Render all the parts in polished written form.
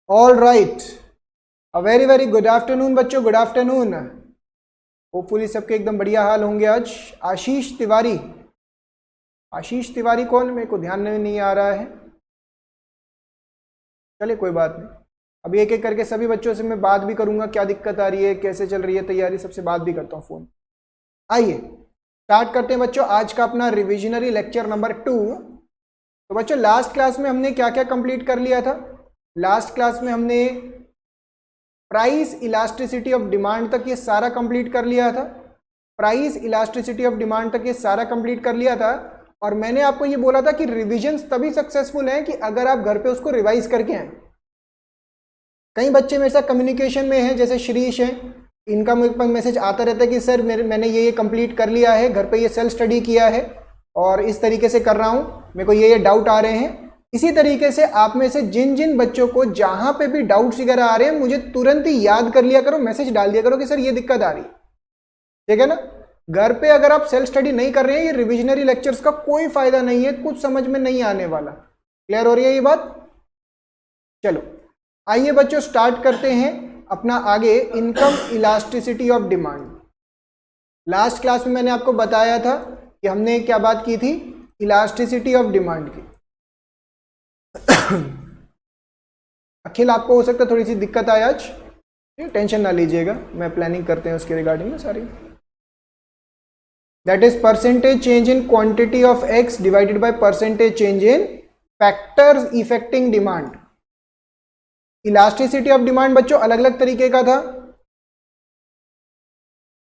All right, a very very good afternoon बच्चों, good afternoon. Hopefully सबके एकदम बढ़िया हाल होंगे आज। आशीष तिवारी, आशीष तिवारी कौन, मेरे को ध्यान में नहीं आ रहा है। चलिए कोई बात नहीं, अभी एक एक करके सभी बच्चों से मैं बात भी करूंगा, क्या दिक्कत आ रही है, कैसे चल रही है तैयारी, सबसे बात भी करता हूँ फोन। आइए स्टार्ट करते हैं बच्चों आज का अपना रिविजनरी लेक्चर नंबर 2। तो बच्चों लास्ट क्लास में हमने क्या क्या कंप्लीट कर लिया था। लास्ट क्लास में हमने प्राइस इलास्टिसिटी ऑफ डिमांड तक ये सारा कंप्लीट कर लिया था। प्राइस इलास्टिसिटी ऑफ डिमांड तक ये सारा कंप्लीट कर लिया था। और मैंने आपको ये बोला था कि रिविजन्स तभी सक्सेसफुल हैं कि अगर आप घर पे उसको रिवाइज करके आए। कई बच्चे मेरे साथ कम्युनिकेशन में हैं, जैसे श्रीश हैं, इनका मेरे पास मैसेज आता रहता है कि सर मैंने ये कंप्लीट कर लिया है, घर पे ये सेल्फ स्टडी किया है और इस तरीके से कर रहा हूँ, मेरे को ये डाउट आ रहे हैं। इसी तरीके से आप में से जिन जिन बच्चों को जहां पे भी डाउट्स वगैरह आ रहे हैं, मुझे तुरंत ही याद कर लिया करो, मैसेज डाल दिया करो कि सर ये दिक्कत आ रही है, ठीक है ना। घर पे अगर आप सेल्फ स्टडी नहीं कर रहे हैं, ये रिविजनरी लेक्चर्स का कोई फायदा नहीं है, कुछ समझ में नहीं आने वाला। क्लियर हो रही है ये बात। चलो आइए बच्चों स्टार्ट करते हैं अपना आगे income elasticity of demand. Last class में मैंने आपको बताया था कि हमने क्या बात की थी, इलास्टिसिटी ऑफ डिमांड की। अखिल आपको हो सकता है थोड़ी सी दिक्कत आए आज, टेंशन ना लीजिएगा, मैं प्लानिंग करते हैं उसके रिगार्डिंग में सारी। That is percentage change in quantity of X divided by percentage change in factors affecting demand. Elasticity of demand बच्चों अलग अलग तरीके का था।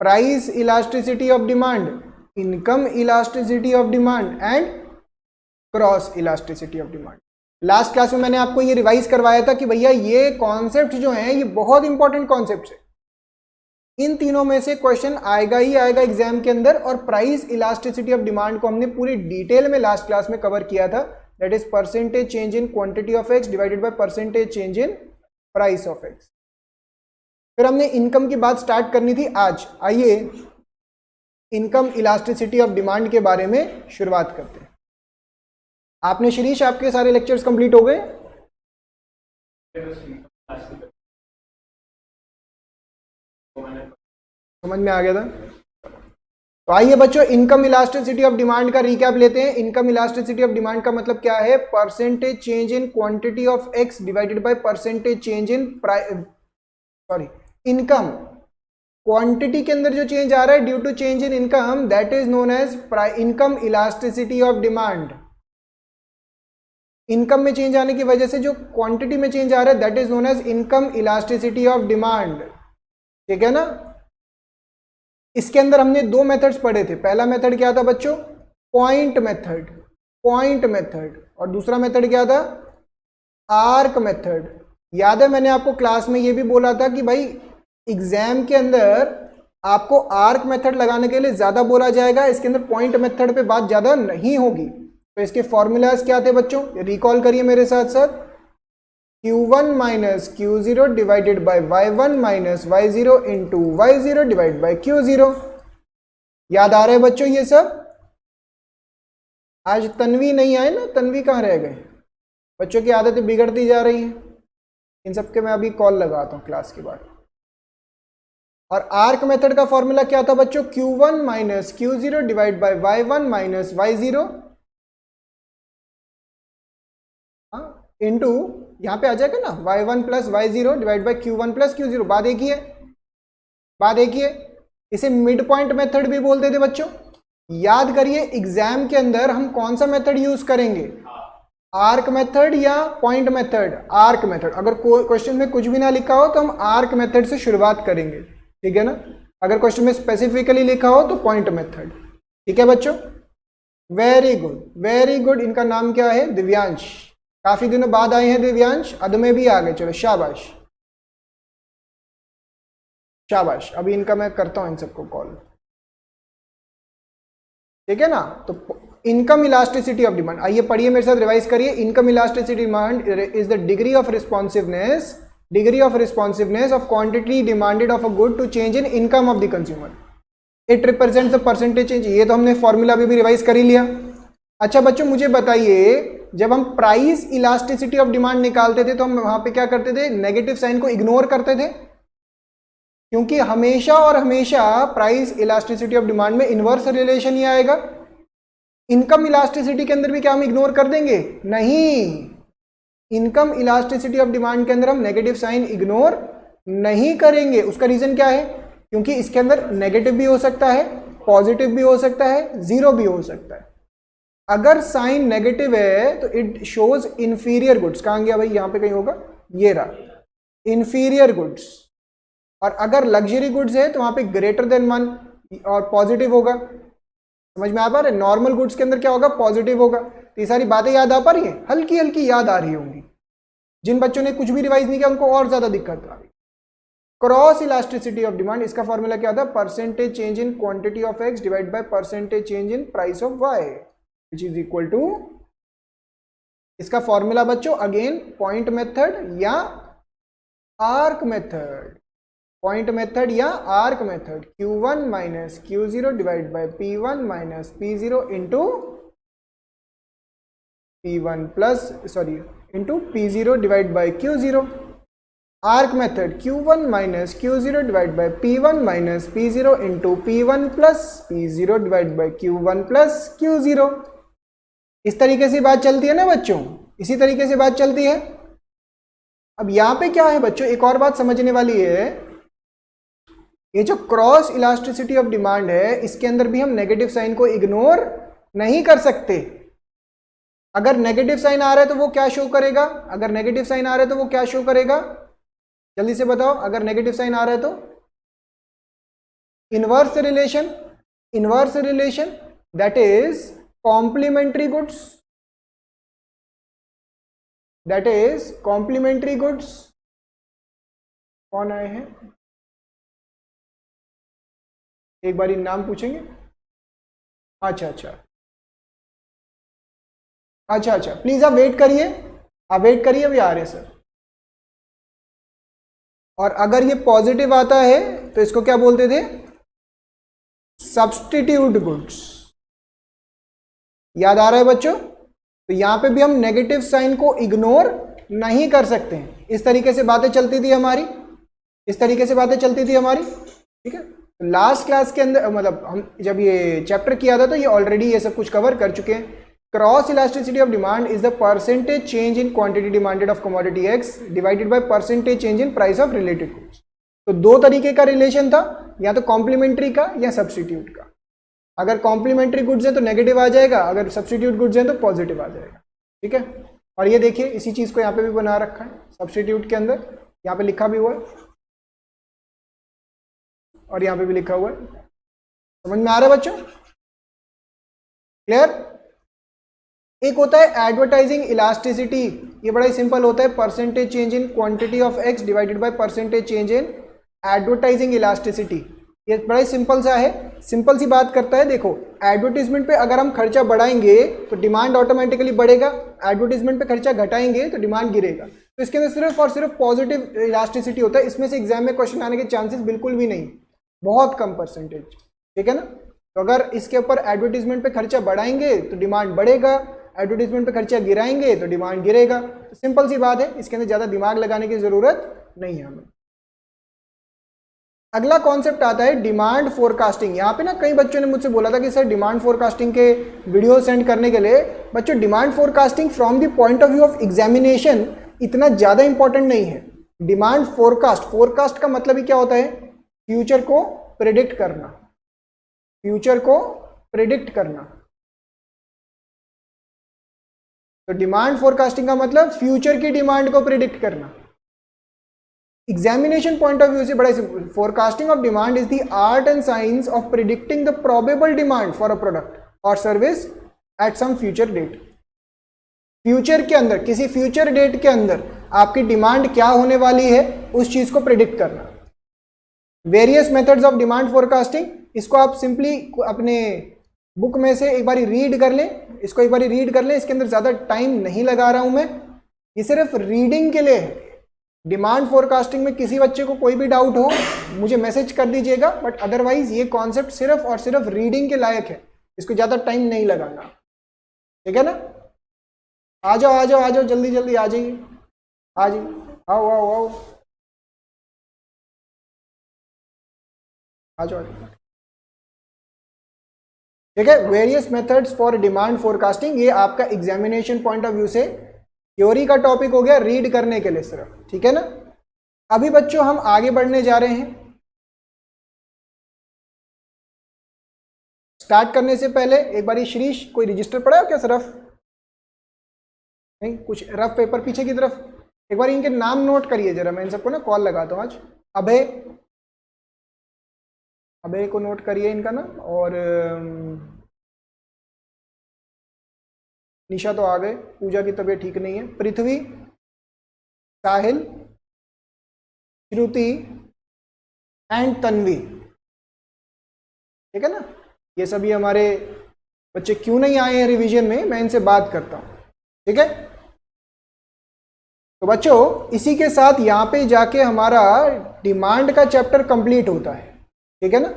Price elasticity of demand, income elasticity of demand and cross elasticity of demand. Last class में मैंने आपको ये रिवाइज करवाया था कि भैया ये कॉन्सेप्ट जो हैं ये बहुत इंपॉर्टेंट कॉन्सेप्ट है, इन तीनों में से क्वेश्चन आएगा ही आएगा एग्जाम के अंदर। और प्राइस इलास्टिसिटी ऑफ डिमांड को हमने पूरी डिटेल में लास्ट क्लास में कवर किया था। That is percentage change in quantity of X divided by percentage change in price of x. फिर हमने इनकम की बात स्टार्ट करनी थी आज। आइए इनकम इलास्टिसिटी ऑफ डिमांड के बारे में शुरुआत करते हैं। आपने शिरीष आपके सारे लेक्चर्स कंप्लीट हो गए? समझ में आ गया था। तो आइए बच्चों इनकम इलास्टिसिटी ऑफ डिमांड का रिकैप लेते हैं। इनकम इलास्टिसिटी ऑफ डिमांड का मतलब क्या है, percentage change in quantity of X divided by percentage change in income. Quantity के अंदर जो चेंज आ रहा है due to change in income, that is known as income elasticity of demand. Income में चेंज आने की वजह से जो क्वांटिटी में चेंज आ रहा है that is known as income elasticity of demand, ठीक है ना। इसके अंदर हमने दो मेथड्स पढ़े थे। पहला मेथड क्या था बच्चों, पॉइंट मेथड, पॉइंट मेथड, और दूसरा मेथड क्या था, आर्क मेथड। याद है मैंने आपको क्लास में ये भी बोला था कि भाई एग्जाम के अंदर आपको आर्क मेथड लगाने के लिए ज्यादा बोला जाएगा, इसके अंदर पॉइंट मेथड पे बात ज्यादा नहीं होगी। तो इसके फॉर्मूलाज क्या थे बच्चों, रिकॉल करिए मेरे साथ साथ। Q1 minus Q0 divided by Y1 minus Y0 into Y0 divide by Q0। याद आ रहे हैं बच्चों ये सब? आज तन्वी नहीं आए ना, तन्वी कहाँ रह गए? बच्चों की आदतें बिगड़ती जा रही हैं। इन सब के मैं अभी कॉल लगाता हूँ क्लास के बाद। और आर्क मेथड का फॉर्मूला क्या था बच्चों, Q1 minus Q0 divide bye Y1 minus Y0 into, यहां पे आ जाएगा ना Y1 plus Y0 divide by Q1 plus Q0। बात एक ही है, बात एक ही है। इसे मिड पॉइंट मेथड भी बोलते थे बच्चों। याद करिए एग्जाम के अंदर हम कौन सा मेथड यूज करेंगे, आर्क मेथड या पॉइंट मेथड? Arc method. अगर क्वेश्चन में कुछ भी ना लिखा हो तो हम आर्क मेथड से शुरुआत करेंगे, ठीक है ना। अगर क्वेश्चन में स्पेसिफिकली लिखा हो तो पॉइंट मेथड, ठीक है बच्चों। Very good, very good. इनका नाम क्या है, दिव्यांश। काफी दिनों बाद आए हैं दिव्यांश, अद में भी आ गए, चलो शाबाश शाबाश। अभी इनका मैं करता हूं इन सबको कॉल, ठीक है ना। तो इनकम इलास्टिसिटी ऑफ डिमांड, आइए पढ़िए मेरे साथ, रिवाइज करिए। Income elasticity demand is the degree of responsiveness, degree of responsiveness of quantity demanded of a good to change in income of the consumer. It represents the percentage change. ये तो हमने formula भी revise कर ही लिया। अच्छा बच्चों मुझे बताइए जब हम प्राइस इलास्टिसिटी ऑफ डिमांड निकालते थे तो हम वहां पे क्या करते थे, नेगेटिव साइन को इग्नोर करते थे, क्योंकि हमेशा और हमेशा प्राइस इलास्टिसिटी ऑफ डिमांड में इनवर्स रिलेशन ही आएगा। इनकम इलास्टिसिटी के अंदर भी क्या हम इग्नोर कर देंगे? नहीं, इनकम इलास्टिसिटी ऑफ डिमांड के अंदर हम नेगेटिव साइन इग्नोर नहीं करेंगे। उसका रीजन क्या है? क्योंकि इसके अंदर नेगेटिव भी हो सकता है, पॉजिटिव भी हो सकता है, जीरो भी हो सकता है। अगर साइन नेगेटिव है तो इट शोज इंफीरियर गुड्स। कहां गया भाई? यहां पे कहीं होगा, ये रहा, इंफीरियर गुड्स। और अगर लग्जरी गुड्स है तो वहां पे ग्रेटर देन 1 और पॉजिटिव होगा। समझ में आ पा रहा है? नॉर्मल गुड्स के अंदर क्या होगा? पॉजिटिव होगा। तो ये सारी बातें याद आ पा रही है? हल्की हल्की याद आ रही होंगी। जिन बच्चों ने कुछ भी रिवाइज नहीं किया उनको और ज्यादा दिक्कत आ रही। क्रॉस इलास्टिसिटी ऑफ डिमांड, इसका फॉर्मूला क्या था? Percentage change in quantity of X divide by percentage change in price of Y which is equal to, इसका फॉर्मूला बच्चों अगेन पॉइंट मेथड या आर्क मेथड, पॉइंट मेथड या arc method, Q1 minus Q0 divide by P1 minus P0 into P1 plus into P0 divide by Q0। Arc method Q1 minus Q0 divide by P1 minus P0 into P1 plus P0 divide bye Q1 plus Q0। इस तरीके से बात चलती है ना बच्चों, इसी तरीके से बात चलती है। अब यहां पे क्या है बच्चों, एक और बात समझने वाली है, ये जो क्रॉस इलास्टिसिटी ऑफ डिमांड है इसके अंदर भी हम नेगेटिव साइन को इग्नोर नहीं कर सकते। अगर नेगेटिव साइन आ रहा है तो वो क्या शो करेगा? अगर नेगेटिव साइन आ रहा है तो वो क्या शो करेगा? जल्दी से बताओ। अगर नेगेटिव साइन आ रहा है तो inverse relation, inverse relation that is complementary goods, that is complementary goods. कौन आए हैं? एक बार नाम पूछेंगे। अच्छा अच्छा अच्छा अच्छा, प्लीज आप वेट करिए, आप वेट करिए, अभी आ रहे सर। और अगर ये पॉजिटिव आता है तो इसको क्या बोलते थे? Substitute goods. याद आ रहा है बच्चों? तो यहां पे भी हम नेगेटिव साइन को इग्नोर नहीं कर सकते हैं। इस तरीके से बातें चलती थी हमारी, इस तरीके से बातें चलती थी हमारी, ठीक है। लास्ट क्लास के अंदर मतलब हम जब ये चैप्टर किया था तो ये ऑलरेडी ये सब कुछ कवर कर चुके हैं। Cross elasticity of demand is the percentage change in quantity demanded of commodity x divided by percentage change in price of related goods. तो दो तरीके का रिलेशन था, या तो कॉम्प्लीमेंट्री का या सब्स्टिट्यूट का। अगर कॉम्प्लीमेंट्री गुड्स है तो नेगेटिव आ जाएगा, अगर सब्स्टिट्यूट गुड्स है तो पॉजिटिव आ जाएगा, ठीक है। और ये देखिए इसी चीज को यहाँ पे भी बना रखा है सब्स्टिट्यूट के अंदर, यहाँ पे लिखा भी हुआ है और यहाँ पे भी लिखा हुआ है। समझ में आ रहा है बच्चों? क्लियर? एक होता है एडवर्टाइजिंग इलास्टिसिटी, ये बड़ा ही सिंपल होता है, percentage change in quantity of X divided by percentage change in advertising elasticity. ये बड़ा ही सिंपल सा है, सिंपल सी बात करता है। देखो एडवर्टीजमेंट पे अगर हम खर्चा बढ़ाएंगे तो डिमांड ऑटोमेटिकली बढ़ेगा, एडवर्टीजमेंट पे खर्चा घटाएंगे तो डिमांड गिरेगा। तो इसके अंदर सिर्फ और सिर्फ पॉजिटिव इलास्टिसिटी होता है। इसमें से एग्जाम में क्वेश्चन आने के चांसेस बिल्कुल भी नहीं, बहुत कम परसेंटेज, ठीक है ना। तो अगर इसके ऊपर एडवर्टीजमेंट पे खर्चा बढ़ाएंगे तो डिमांड बढ़ेगा, एडवर्टीजमेंट पे खर्चा गिराएंगे तो डिमांड गिरेगा। तो सिंपल सी बात है, इसके अंदर ज्यादा दिमाग लगाने की जरूरत नहीं है हमें। अगला कॉन्सेप्ट आता है डिमांड फोरकास्टिंग। यहाँ पे ना कई बच्चों ने मुझसे बोला था कि सर डिमांड फोरकास्टिंग के वीडियो सेंड करने के लिए। बच्चों demand forecasting from the point of view of examination इतना ज्यादा इंपॉर्टेंट नहीं है। डिमांड फोरकास्ट, फोरकास्ट का मतलब ही क्या होता है? फ्यूचर को प्रेडिक्ट करना, फ्यूचर को प्रेडिक्ट करना। तो डिमांड फोरकास्टिंग का मतलब फ्यूचर की डिमांड को प्रेडिक्ट करना। एग्जामिनेशन पॉइंट ऑफ व्यू से बड़ा simple, forecasting of demand is the art and science of predicting the probable demand for a product और service at some future date. Future के अंदर, किसी फ्यूचर डेट के अंदर आपकी डिमांड क्या होने वाली है उस चीज को प्रिडिक्ट करना। Various methods of demand forecasting, इसको आप सिंपली अपने बुक में से एक बारी रीड कर लें, इसको एक बारी रीड कर लें। इसके अंदर ज्यादा टाइम नहीं लगा रहा हूं मैं, ये सिर्फ रीडिंग के लिए है। डिमांड फोरकास्टिंग में किसी बच्चे को कोई भी डाउट हो मुझे मैसेज कर दीजिएगा, बट अदरवाइज ये कॉन्सेप्ट सिर्फ और सिर्फ रीडिंग के लायक है, इसको ज्यादा टाइम नहीं लगाना, ठीक है ना। आ जाओ आ जाओ आ जाओ, जल्दी जल्दी आ जाइए, आ जाइए, आओ आओ आओ, आ जाओ आ जाओ। ठीक है, various methods for demand forecasting, ये आपका एग्जामिनेशन पॉइंट ऑफ व्यू से थ्योरी का टॉपिक हो गया, रीड करने के लिए सिर्फ, ठीक है ना। अभी बच्चों हम आगे बढ़ने जा रहे हैं। स्टार्ट करने से पहले एक बार श्रीश कोई रजिस्टर पड़ा है क्या सिर्फ? नहीं, कुछ रफ पेपर पीछे की तरफ, एक बार इनके नाम नोट करिए जरा, मैं इन सबको ना कॉल लगाता हूँ आज। अभय, अभय को नोट करिए इनका नाम, और निशा तो आ गए, पूजा की तबीयत ठीक नहीं है, पृथ्वी, साहिल, श्रुति एंड तन्वी, ठीक है ना। ये सभी हमारे बच्चे क्यों नहीं आए हैं रिवीजन में, मैं इनसे बात करता हूँ, ठीक है। तो बच्चों इसी के साथ यहाँ पे जाके हमारा डिमांड का चैप्टर कंप्लीट होता है, ठीक है ना।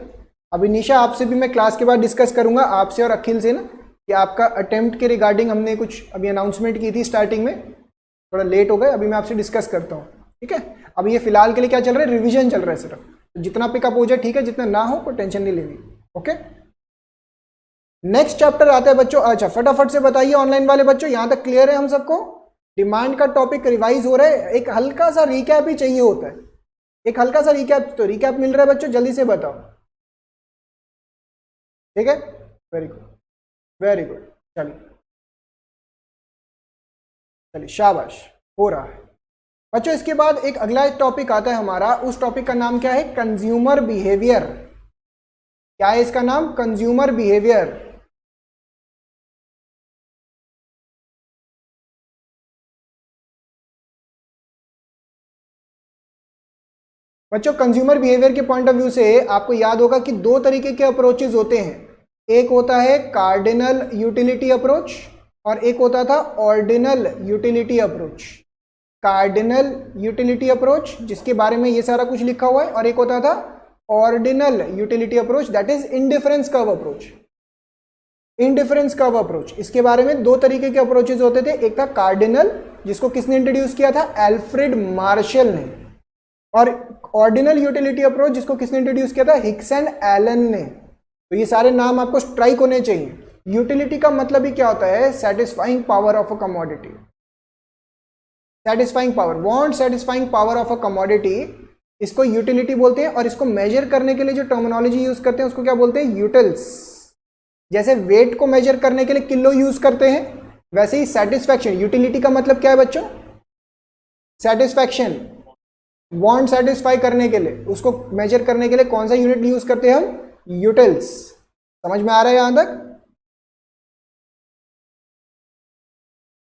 अभी निशा आपसे भी मैं क्लास के बाद डिस्कस करूंगा, आपसे और अखिल से ना, कि आपका अटेम्प्ट के रिगार्डिंग हमने कुछ अभी अनाउंसमेंट की थी स्टार्टिंग में, थोड़ा लेट हो गए, अभी मैं आपसे डिस्कस करता हूँ, ठीक है। अभी ये फिलहाल के लिए क्या चल रहा है, रिविजन चल रहा है सिर्फ, तो जितना पिकअप हो जाए ठीक है, जितना ना हो कोई टेंशन नहीं लेनी, ओके। नेक्स्ट चैप्टर आता है बच्चों, अच्छा फटाफट से बताइए ऑनलाइन वाले बच्चों, यहां तक क्लियर है हम सबको? डिमांड का टॉपिक रिवाइज हो रहा है, एक हल्का सा रिकैप ही चाहिए होता है, एक हल्का सा रिकैप, तो रिकैप मिल रहा है बच्चों, जल्दी से बताओ, ठीक है। वेरी गुड वेरी गुड, चलिए चलिए शाबाश, हो रहा है बच्चों। इसके बाद एक अगला टॉपिक आता है हमारा, उस टॉपिक का नाम क्या है, कंज्यूमर बिहेवियर। क्या है इसका नाम, कंज्यूमर बिहेवियर। बच्चों कंज्यूमर बिहेवियर के पॉइंट ऑफ व्यू से आपको याद होगा कि दो तरीके के अप्रोचेज होते हैं, एक होता है कार्डिनल यूटिलिटी अप्रोच और एक होता था ordinal utility approach. Cardinal utility approach जिसके बारे में ये सारा कुछ लिखा हुआ है, और एक होता था ordinal utility approach, that is indifference curve approach. Indifference curve approach, इसके बारे में दो तरीके के अप्रोचेज होते थे, एक था कार्डिनल जिसको किसने इंट्रोड्यूस किया था, एल्फ्रेड मार्शल ने, और ऑर्डिनल यूटिलिटी अप्रोच जिसको किसने इंट्रोड्यूस किया था, हिक्स एंड एलन ने। तो ये सारे नाम आपको स्ट्राइक होने चाहिए। यूटिलिटी का मतलब ही क्या होता है, satisfying power of a commodity, satisfying power, want satisfying power of a commodity, इसको यूटिलिटी बोलते हैं। और इसको मेजर करने के लिए जो टर्मिनोलॉजी यूज करते हैं उसको क्या बोलते हैं, यूटिल्स। जैसे वेट को मेजर करने के लिए किलो यूज करते हैं, वैसे ही सेटिस्फैक्शन, यूटिलिटी का मतलब क्या है बच्चों, सेटिस्फैक्शन, वांट सेटिस्फाई करने के लिए, उसको मेजर करने के लिए कौन सा यूनिट यूज करते हैं हम, यूटिल्स। समझ में आ रहा है यहां तक?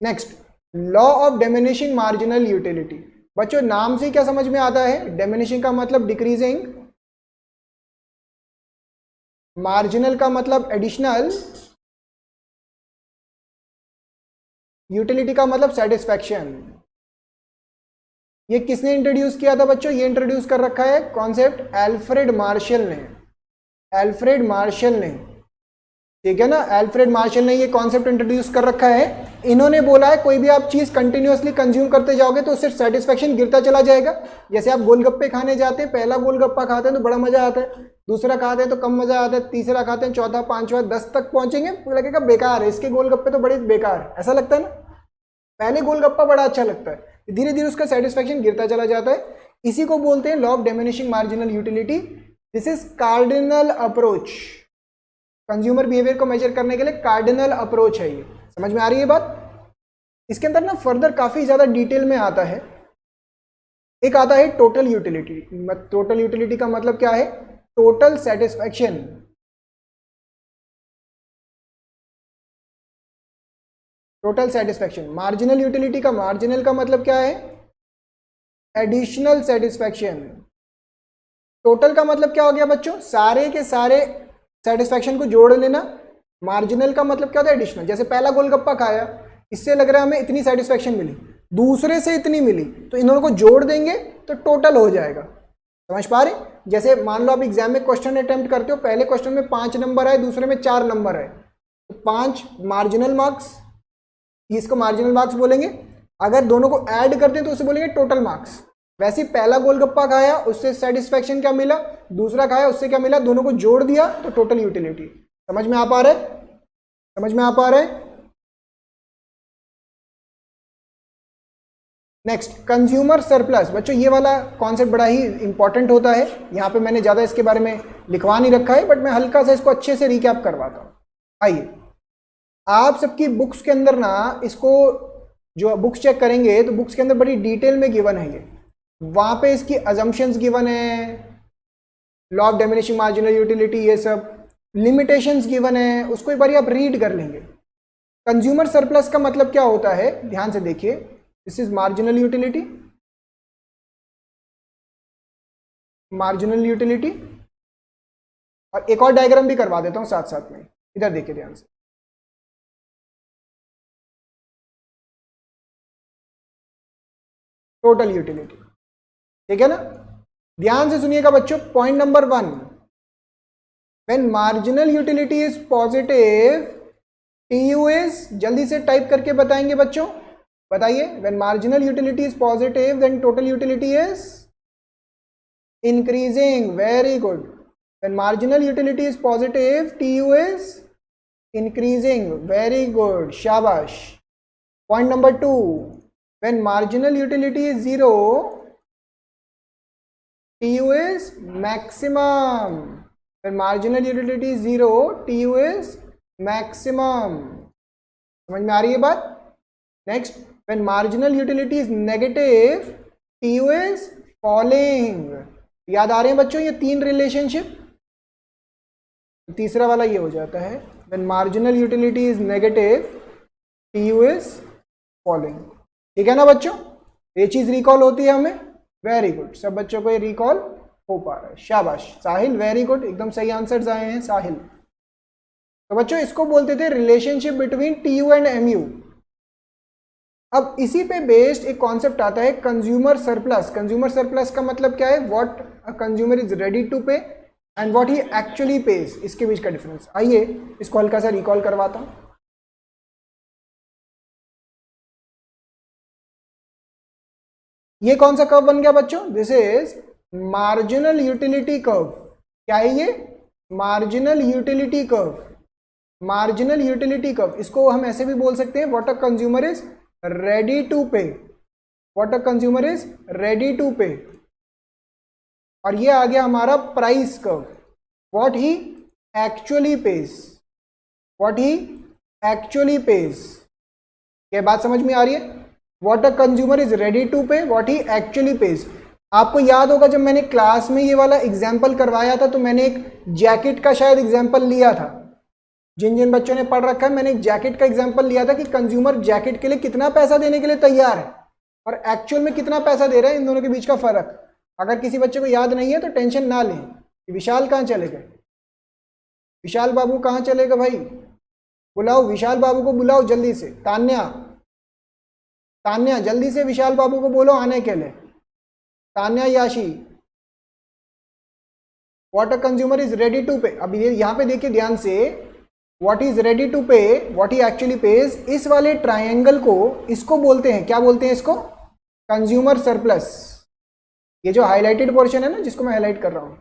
Next, law of diminishing marginal utility. बच्चों नाम से क्या समझ में आता है, डिमिनिशिंग का मतलब डिक्रीजिंग, मार्जिनल का मतलब एडिशनल, यूटिलिटी का मतलब सेटिस्फैक्शन। ये किसने इंट्रोड्यूस किया था बच्चों, ये इंट्रोड्यूस कर रखा है कॉन्सेप्ट एल्फ्रेड मार्शल ने, एल्फ्रेड मार्शल ने, ठीक है ना। एल्फ्रेड मार्शल ने ये कॉन्सेप्ट इंट्रोड्यूस कर रखा है। इन्होंने बोला है कोई भी आप चीज कंटिन्यूअसली कंज्यूम करते जाओगे तो उससे सेटिस्फैक्शन गिरता चला जाएगा। जैसे आप गोलगप्पे खाने जाते हैं, पहला गोलगप्पा खाते हैं तो बड़ा मजा आता है, दूसरा खाते हैं तो कम मजा आता है, तीसरा खाते हैं, चौथा, पांचवा, 10 तक पहुंचेंगे तो लगेगा बेकार है, इसके गोलगप्पे तो बड़े बेकार, ऐसा लगता है ना। पहले गोलगप्पा बड़ा अच्छा लगता है, धीरे धीरे उसका सेटिस्फैक्शन गिरता चला जाता है। इसी को बोलते हैं law of diminishing marginal utility. This is cardinal approach, consumer behaviour को मेजर करने के लिए कार्डिनल अप्रोच है ये। समझ में आ रही है बात? इसके अंदर ना फर्दर काफी ज्यादा डिटेल में आता है। एक आता है टोटल यूटिलिटी। टोटल यूटिलिटी का मतलब क्या है, total satisfaction. Total satisfaction. Marginal utility का, मार्जिनल का मतलब क्या है, एडिशनल सेटिस्फैक्शन। टोटल का मतलब क्या हो गया बच्चों, सारे के सारे सेटिस्फैक्शन को जोड़ लेना। मार्जिनल का मतलब क्या होता है, एडिशनल। जैसे पहला गोलगप्पा खाया, इससे लग रहा है हमें इतनी सेटिस्फैक्शन मिली, दूसरे से इतनी मिली, तो इन दोनों को जोड़ देंगे तो टोटल हो जाएगा। समझ पा रहे? जैसे मान लो आप एग्जाम में क्वेश्चन अटेम्प्ट करते हो, पहले क्वेश्चन में 5 नंबर आए, दूसरे में 4 नंबर आए, तो 5 मार्जिनल मार्क्स, इसको मार्जिनल मार्क्स बोलेंगे। अगर दोनों को ऐड करते हैं तो उसे बोलेंगे टोटल मार्क्स। वैसे ही पहला गोलगप्पा खाया उससे सेटिस्फेक्शन क्या मिला, दूसरा खाया उससे क्या मिला, दोनों को जोड़ दिया तो टोटल यूटिलिटी। समझ में आ पा रहा है? समझ में आ पा रहा है? Next, consumer surplus. बच्चों ये वाला कॉन्सेप्ट बड़ा ही इंपॉर्टेंट होता है। यहाँ पे मैंने ज़्यादा इसके बारे में लिखवा नहीं रखा है, बट मैं हल्का सा इसको अच्छे से रिकैप करवाता हूँ। आइए, आप सबकी बुक्स के अंदर ना इसको जो बुक्स चेक करेंगे तो बुक्स के अंदर बड़ी डिटेल में गिवन है ये। वहाँ पे इसकी अजम्पशंस गिवन है, law of diminishing marginal utility, ये सब लिमिटेशंस गिवन है, उसको एक बार आप रीड कर लेंगे। कंज्यूमर सरप्लस का मतलब क्या होता है, ध्यान से देखिए। This is marginal utility, marginal utility. और एक और डायग्राम भी करवा देता हूं साथ साथ में, इधर देखिए ध्यान से। टोटल यूटिलिटी, ठीक है ना? ध्यान से सुनिएगा बच्चों, point number 1, when marginal utility is positive TU is, जल्दी से टाइप करके बताएंगे बच्चों, बताइए। When marginal utility is positive then total utility is increasing, very good. When marginal utility is positive TU is increasing, very good, शाबाश। Point number 2, when marginal utility is 0 TU is maximum, when marginal utility is 0 TU is maximum। समझ में आ रही है बात? Next, when marginal utility is negative TU is falling। याद आ रहे हैं बच्चों ये तीन रिलेशनशिप? तीसरा वाला ये हो जाता है, when marginal utility is negative TU is falling। ठीक है ना बच्चों? ये चीज रिकॉल होती है हमें, वेरी गुड। सब बच्चों को ये रिकॉल हो पा रहा है, शाबाश। साहिल, वेरी गुड, एकदम सही आंसर्स आए हैं साहिल। तो बच्चों इसको बोलते थे relationship between TU and MU. अब इसी पे बेस्ड एक कॉन्सेप्ट आता है कंज्यूमर सरप्लस। कंज्यूमर सरप्लस का मतलब क्या है? What a consumer is ready to pay and what he actually pays, इसके बीच का डिफरेंस। आइए इसको हल्का सा रिकॉल करवाता हूं। ये कौन सा कर्व बन गया बच्चों? This is marginal utility curve. क्या है ये? Marginal utility curve. Marginal utility curve, इसको हम ऐसे भी बोल सकते हैं, what a consumer is ready to pay, what a consumer is ready to pay. और ये आ गया हमारा price curve, what he actually pays, what he actually pays. क्या बात समझ में आ रही है? What a consumer is ready to pay, what he actually pays। आपको याद होगा जब मैंने क्लास में ये वाला एग्जाम्पल करवाया था तो मैंने एक जैकेट का शायद एग्जाम्पल लिया था। जिन जिन बच्चों ने पढ़ रखा है, मैंने एक जैकेट का एग्जाम्पल लिया था कि कंज्यूमर जैकेट के लिए कितना पैसा देने के लिए तैयार है और एक्चुअल में कितना पैसा दे रहा है, इन दोनों के बीच का फर्क। अगर किसी बच्चे को याद नहीं है तो टेंशन ना लें। विशाल कहाँ चले गए? विशाल बाबू कहाँ चले गए भाई? बुलाओ विशाल बाबू को, बुलाओ जल्दी से। तान्या, तान्या जल्दी से विशाल बाबू को बोलो आने के लिए। Tanya, Yashi, what a consumer is ready to pay. अब ये यहाँ पे देखिए ध्यान से, what is ready to pay, what he actually pays, इस वाले ट्रायंगल को इसको बोलते हैं, क्या बोलते हैं इसको? Consumer surplus. ये जो हाईलाइटेड पोर्शन है ना, जिसको मैं हाईलाइट कर रहा हूं,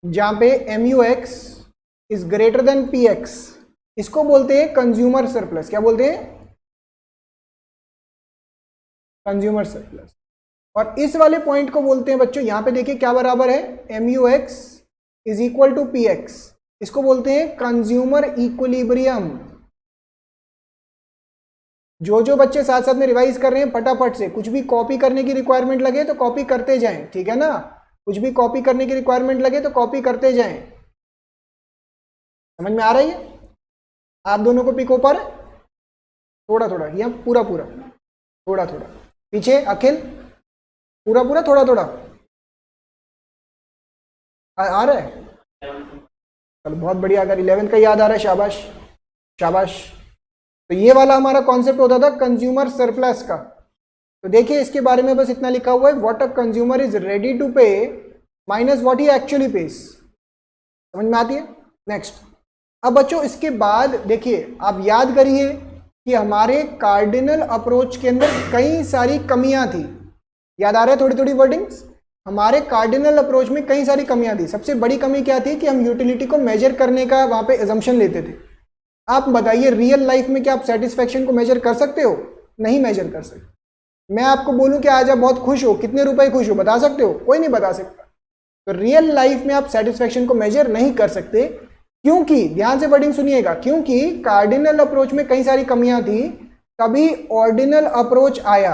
जहां पे MUX is greater then PX, इसको बोलते हैं कंज्यूमर सरप्लस। क्या बोलते हैं? Consumer surplus. और इस वाले पॉइंट को बोलते हैं बच्चों, यहां पे देखिए क्या बराबर है, MUX is equal to PX, इसको बोलते हैं कंज्यूमर इक्विलिब्रियम। जो जो बच्चे साथ साथ में रिवाइज कर रहे हैं फटाफट से, कुछ भी कॉपी करने की रिक्वायरमेंट लगे तो कॉपी करते जाएं, ठीक है ना? कुछ भी कॉपी करने की रिक्वायरमेंट लगे तो कॉपी करते जाएं। समझ में आ रही है? आप दोनों को पिक हो पा रहे? थोड़ा थोड़ा, या पूरा पूरा? थोड़ा थोड़ा पीछे। अखिल, पूरा पूरा, थोड़ा थोड़ा आ रहा है? चलो बहुत बढ़िया। अगर 11th का याद आ रहा है, शाबाश शाबाश। तो ये वाला हमारा कॉन्सेप्ट होता था कंज्यूमर सरप्लस का। तो देखिए इसके बारे में बस इतना लिखा हुआ है, what a consumer is ready to pay minus what he actually pays. समझ में आती है? नेक्स्ट, अब बच्चों इसके बाद देखिए, आप याद करिए कि हमारे कार्डिनल अप्रोच के अंदर कई सारी कमियां थी। याद आ रहा है थोड़ी थोड़ी वर्डिंग्स? हमारे कार्डिनल अप्रोच में कई सारी कमियां थी। सबसे बड़ी कमी क्या थी कि हम यूटिलिटी को मेजर करने का वहां पे एजम्पशन लेते थे। आप बताइए रियल लाइफ में क्या आप सेटिस्फेक्शन को मेजर कर सकते हो? नहीं मेजर कर सकते। मैं आपको बोलूं कि आज आप बहुत खुश हो, कितने रुपए खुश हो, बता सकते हो? कोई नहीं बता सकता। तो रियल लाइफ में आप सेटिस्फेक्शन को मेजर नहीं कर सकते, क्योंकि ध्यान से वर्डिंग सुनिएगा, क्योंकि कार्डिनल अप्रोच में कई सारी कमियां थी, तभी ऑर्डिनल अप्रोच आया।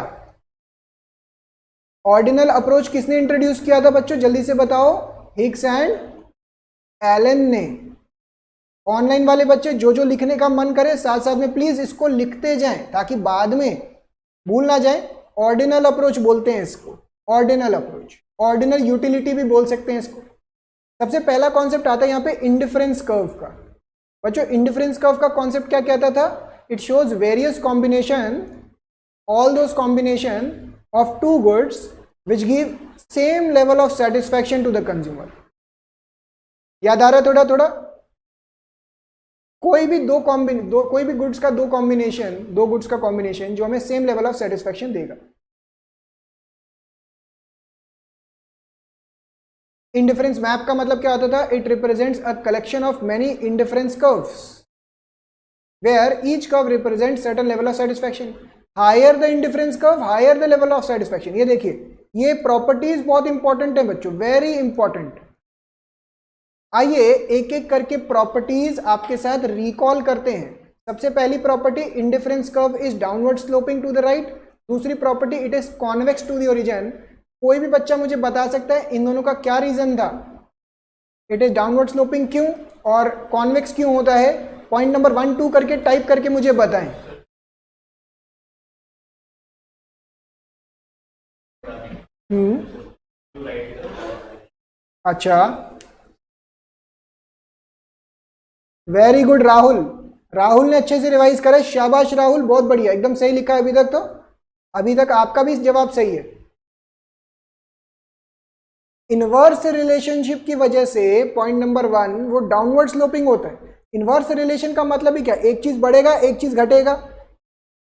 ऑर्डिनल अप्रोच किसने इंट्रोड्यूस किया था बच्चों, जल्दी से बताओ? हिग्स एंड एलन ने। ऑनलाइन वाले बच्चे जो जो लिखने का मन करे साथ साथ में प्लीज इसको लिखते जाएं, ताकि बाद में भूल ना जाए। ऑर्डिनल अप्रोच बोलते हैं इसको, ऑर्डिनल अप्रोच। ऑर्डिनल यूटिलिटी भी बोल सकते हैं इसको। सबसे पहला कॉन्सेप्ट आता है यहाँ पे इंडिफरेंस कर्व का। बच्चों इंडिफरेंस कर्व का कॉन्सेप्ट क्या कहता था? It shows various combination, all those combination of two goods which give same level of satisfaction to the consumer। याद आ रहा है थोड़ा थोड़ा? कोई भी कोई भी गुड्स का दो गुड्स का कॉम्बिनेशन जो हमें सेम लेवल ऑफ सेटिस्फैक्शन देगा। इंडिफरेंस मैप का मतलब क्या होता था? It represents a collection of many indifference curves where each curve represents certain level of satisfaction. Higher the indifference curve, higher the level of satisfaction. ये देखिए, ये properties बहुत इंपॉर्टेंट है बच्चों, वेरी इंपॉर्टेंट। आइए एक एक करके प्रॉपर्टीज आपके साथ रिकॉल करते हैं। सबसे पहली property, indifference curve is downward sloping to the right. दूसरी property, it is convex to the origin. कोई भी बच्चा मुझे बता सकता है इन दोनों का क्या रीजन था? इट इज डाउनवर्ड स्लोपिंग क्यों और कॉन्वेक्स क्यों होता है? पॉइंट नंबर 1 2 करके टाइप करके मुझे बताएं। अच्छा, वेरी गुड राहुल। राहुल ने अच्छे से रिवाइज करा, शाबाश राहुल, बहुत बढ़िया, एकदम सही लिखा है अभी तक। तो अभी तक आपका भी जवाब सही है। इनवर्स रिलेशनशिप की वजह से पॉइंट नंबर 1 वो डाउनवर्ड स्लोपिंग होता है। इनवर्स रिलेशन का मतलब ही क्या? एक चीज बढ़ेगा एक चीज घटेगा,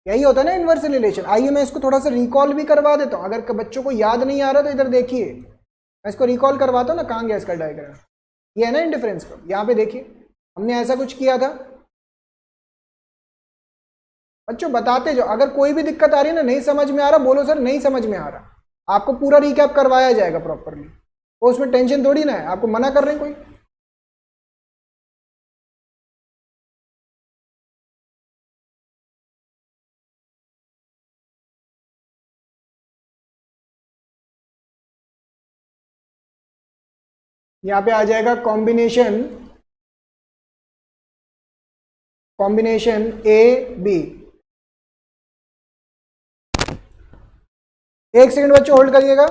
यही होता है ना इनवर्स रिलेशन। आइए मैं इसको थोड़ा सा रिकॉल भी करवा देता हूं, अगर बच्चों को याद नहीं आ रहा तो इधर देखिए, मैं इसको रिकॉल करवाता हूं ना। कहां गया इसका डायग्राम? ये है ना इंडिफरेंस का, यहाँ पे देखिए हमने ऐसा कुछ किया था। बच्चों बताते जो, अगर कोई भी दिक्कत आ रही है ना, नहीं समझ में आ रहा, बोलो सर नहीं समझ में आ रहा, आपको पूरा रिकैप करवाया जाएगा प्रॉपरली। तो उसमें टेंशन थोड़ी ना है, आपको मना कर रहे हैं कोई। यहाँ पे आ जाएगा कॉम्बिनेशन ए बी। एक सेकंड बच्चों होल्ड करिएगा।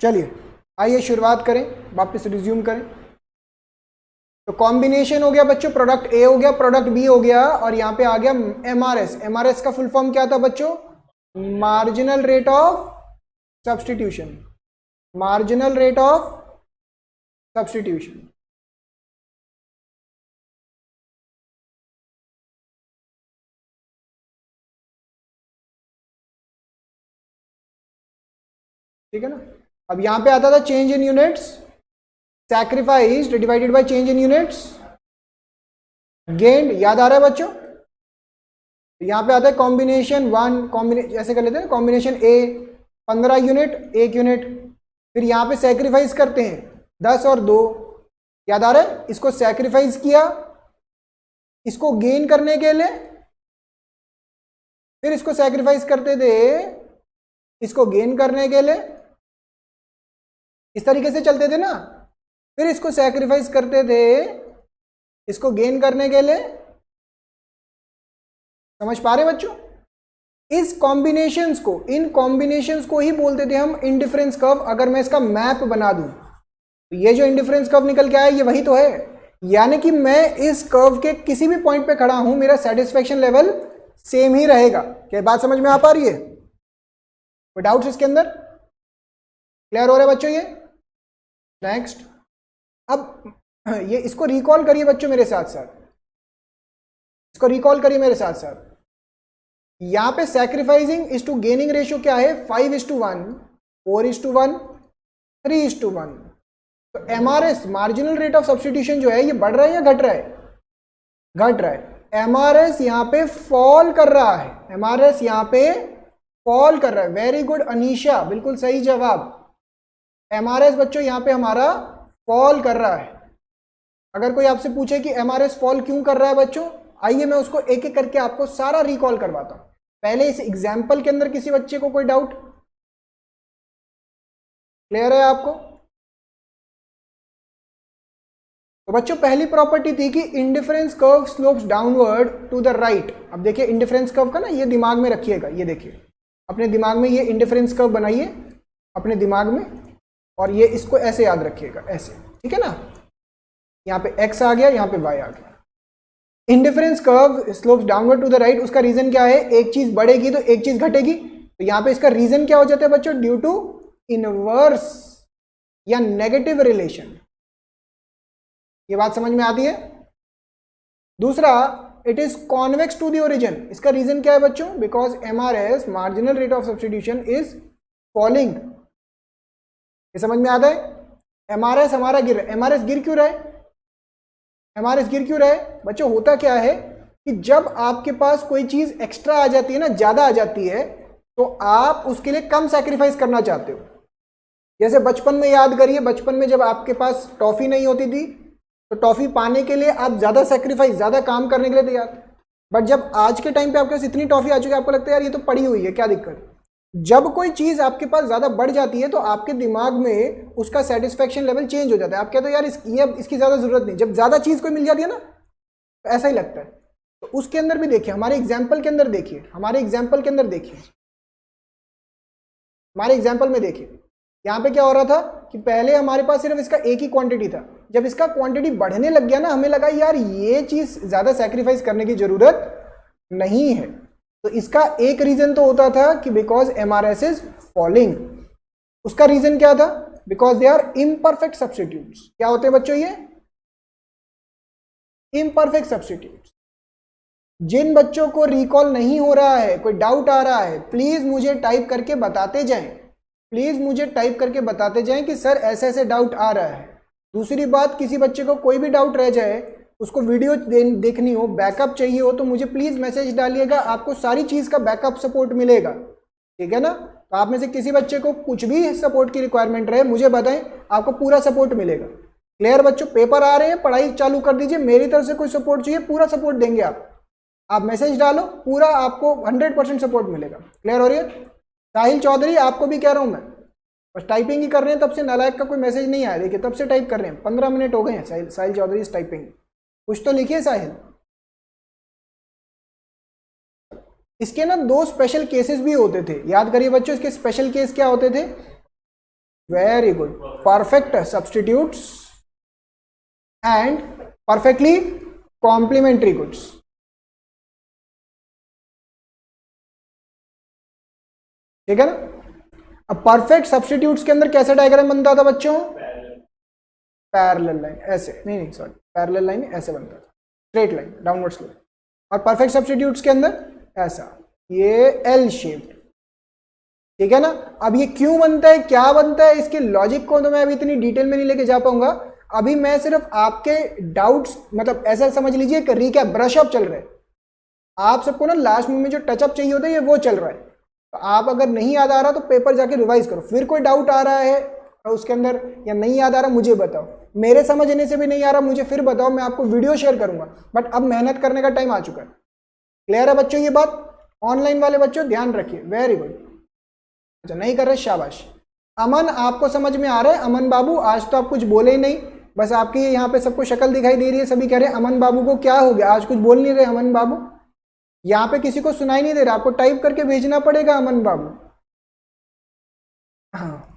चलिए आइए शुरुआत करें, वापस रिज्यूम करें। तो कॉम्बिनेशन हो गया बच्चों, प्रोडक्ट ए हो गया, प्रोडक्ट बी हो गया, और यहां पे आ गया एमआरएस। एमआरएस का फुल फॉर्म क्या था बच्चों? Marginal rate of substitution. Marginal rate of substitution. ठीक है ना। अब यहां पे आता था change in units, sacrificed divided by change in units gained, याद आ रहा है बच्चों। यहां पे आता है कॉम्बिनेशन वन, कॉम्बिनेशन ऐसे कर लेते हैं, कॉम्बिनेशन ए 15 यूनिट 1 यूनिट, फिर यहां पे सैक्रिफाइस करते हैं 10 और 2, याद आ रहा है। इसको सैक्रिफाइस किया, इसको गेन करने के लिए, फिर इसको सैक्रिफाइस करते थे इसको गेन करने के लिए, इस तरीके से चलते थे ना। फिर इसको सैक्रिफाइस करते थे इसको गेन करने के लिए। समझ पा रहे बच्चों। इस कॉम्बिनेशंस को, इन कॉम्बिनेशंस को ही बोलते थे हम इंडिफरेंस कर्व। अगर मैं इसका मैप बना दूं तो ये जो इंडिफरेंस कर्व निकल के आया ये वही तो है। यानी कि मैं इस कर्व के किसी भी पॉइंट पे खड़ा हूं, मेरा सेटिस्फेक्शन लेवल सेम ही रहेगा। क्या बात समझ में आ पा रही है? कोई डाउट्स इसके अंदर? क्लियर हो रहा है बच्चों ये? नेक्स्ट, अब ये इसको रिकॉल करिए बच्चों मेरे साथ साथ, इसको रिकॉल करिए मेरे साथ साथ। यहां पे sacrificing is to gaining ratio क्या है? 5:1, 4:1, 3:1। तो MRS marginal rate of substitution जो है ये बढ़ रहा है या घट रहा है? घट रहा है। MRS यहां पे फॉल कर रहा है, MRS यहां पे फॉल कर रहा है। वेरी गुड अनीशा, बिल्कुल सही जवाब। MRS बच्चों यहां पे हमारा फॉल कर रहा है। अगर कोई आपसे पूछे कि MRS फॉल क्यों कर रहा है बच्चों, आइए मैं उसको एक एक करके आपको सारा रिकॉल करवाता हूं। पहले इस एग्जाम्पल के अंदर किसी बच्चे को कोई डाउट? क्लियर है आपको? तो बच्चों पहली प्रॉपर्टी थी कि indifference curve slopes downward to the right. अब देखिए इंडिफरेंस कर्व का ना ये दिमाग में रखिएगा, ये देखिए अपने दिमाग में ये इंडिफरेंस कर्व बनाइए अपने दिमाग में, और ये इसको ऐसे याद रखिएगा, ऐसे, ठीक है ना। यहाँ पे x आ गया, यहाँ पे y आ गया। Indifference curve slopes downward to the right, उसका रीजन क्या है? एक चीज बढ़ेगी तो एक चीज घटेगी। तो यहाँ पे इसका रीजन क्या हो जाता है बच्चों? ड्यू टू इनवर्स या नेगेटिव रिलेशन। ये बात समझ में आती है? दूसरा, it is convex to the origin. इसका रीजन क्या है बच्चों? Because MRS marginal rate of substitution is falling. ये समझ में आता है? MRS हमारा गिर रहा है। MRS गिर क्यों रहा है? MRS गिर क्यों रहा है बच्चों? होता क्या है कि जब आपके पास कोई चीज एक्स्ट्रा आ जाती है ना, ज्यादा आ जाती है, तो आप उसके लिए कम सैक्रिफाइस करना चाहते हो। जैसे बचपन में याद करिए, बचपन में जब आपके पास टॉफी नहीं होती थी तो टॉफी पाने के लिए आप ज्यादा सैक्रिफाइस, ज्यादा काम करने के लिए तैयार थे। बट जब आज के टाइम पे आपके पास इतनी टॉफी आ चुकी है, आपको लगता है यार ये तो पड़ी हुई है, क्या दिक्कत है। जब कोई चीज आपके पास ज्यादा बढ़ जाती है तो आपके दिमाग में उसका सेटिस्फेक्शन लेवल चेंज हो जाता है। आप कहते हो यार ये इसकी ज्यादा जरूरत नहीं। जब ज्यादा चीज कोई मिल जाती है ना तो ऐसा ही लगता है। तो उसके अंदर भी देखिए, हमारे एग्जाम्पल के अंदर देखिए, हमारे एग्जाम्पल के अंदर देखिए, हमारे एग्जाम्पल में देखिए, यहाँ पे क्या हो रहा था कि पहले हमारे पास सिर्फ इसका एक ही क्वांटिटी था। जब इसका क्वांटिटी बढ़ने लग गया ना, हमें लगा यार ये चीज ज्यादा सैक्रिफाइस करने की जरूरत नहीं है। तो इसका एक रीजन तो होता था कि बिकॉज MRS इज फॉलिंग। उसका रीजन क्या था? Because they are imperfect substitutes. क्या होते हैं बच्चों ये? Imperfect substitutes. जिन बच्चों को रिकॉल नहीं हो रहा है, कोई डाउट आ रहा है, प्लीज मुझे टाइप करके बताते जाएं, प्लीज मुझे टाइप करके बताते जाएं कि सर ऐसे ऐसे डाउट आ रहा है। दूसरी बात, किसी बच्चे को कोई भी डाउट रह जाए, उसको वीडियो देखनी हो, बैकअप चाहिए हो, तो मुझे प्लीज मैसेज डालिएगा, आपको सारी चीज का बैकअप सपोर्ट मिलेगा, ठीक है ना। तो आप में से किसी बच्चे को कुछ भी सपोर्ट की रिक्वायरमेंट रहे मुझे बताएं, आपको पूरा सपोर्ट मिलेगा। क्लियर बच्चों? पेपर आ रहे हैं, पढ़ाई चालू कर दीजिए, मेरी तरफ से कोई सपोर्ट चाहिए पूरा सपोर्ट देंगे आप मैसेज डालो, पूरा आपको 100% सपोर्ट मिलेगा। क्लियर हो रही है? साहिल चौधरी आपको भी कह रहा हूं मैं, बस टाइपिंग ही कर रहे हैं, तब से नालायक का कोई मैसेज नहीं आया। देखिए तब से टाइप कर रहे हैं, 15 मिनट हो गए हैं। साहिल चौधरी इस टाइपिंग, कुछ तो लिखिए साहिल। इसके ना 2 स्पेशल केसेस भी होते थे, याद करिए बच्चों। इसके स्पेशल केस क्या होते थे? Very good, perfect substitutes and perfectly complementary goods. ठीक है ना। अब परफेक्ट सब्स्टिट्यूट्स के अंदर कैसा डायग्राम बनता था बच्चों? पैरेलल लाइन, ऐसे नहीं सॉरी, पैरेलल लाइन ऐसे बनता था, स्ट्रेट लाइन डाउनवर्ड स्लोप। और परफेक्ट सब्स्टिट्यूट्स के अंदर ऐसा, ये एल शेप्ड, ठीक है ना। अब ये क्यों बनता है, क्या बनता है, इसके लॉजिक को तो मैं अभी इतनी डिटेल में नहीं लेके जा पाऊंगा। अभी मैं सिर्फ आपके डाउट्स, मतलब ऐसा समझ लीजिए कि रिकैप, ब्रश अप चल रहा है। आप सबको ना लास्ट में जो टचअप चाहिए होता है, ये वो चल रहा है। तो आप अगर नहीं याद आ रहा तो पेपर जाके रिवाइज करो, फिर कोई डाउट आ रहा है उसके अंदर या नहीं याद आ रहा मुझे बताओ, मेरे समझने से भी नहीं आ रहा मुझे फिर बताओ, मैं आपको वीडियो शेयर करूंगा। बट अब मेहनत करने का टाइम आ चुका है। क्लियर है बच्चों ये बात? ऑनलाइन वाले बच्चों ध्यान रखिए, वेरी गुड। अच्छा नहीं कर रहे, शाबाश। अमन आपको समझ में आ रहा है? अमन बाबू आज तो आप कुछ बोले ही नहीं, बस आपकी यहाँ पे सबको शक्ल दिखाई दे रही है, सभी कह रहे हैं अमन बाबू को क्या हो गया, आज कुछ बोल नहीं रहे अमन बाबू। यहाँ पे किसी को सुनाई नहीं दे रहा, आपको टाइप करके भेजना पड़ेगा अमन बाबू। हाँ,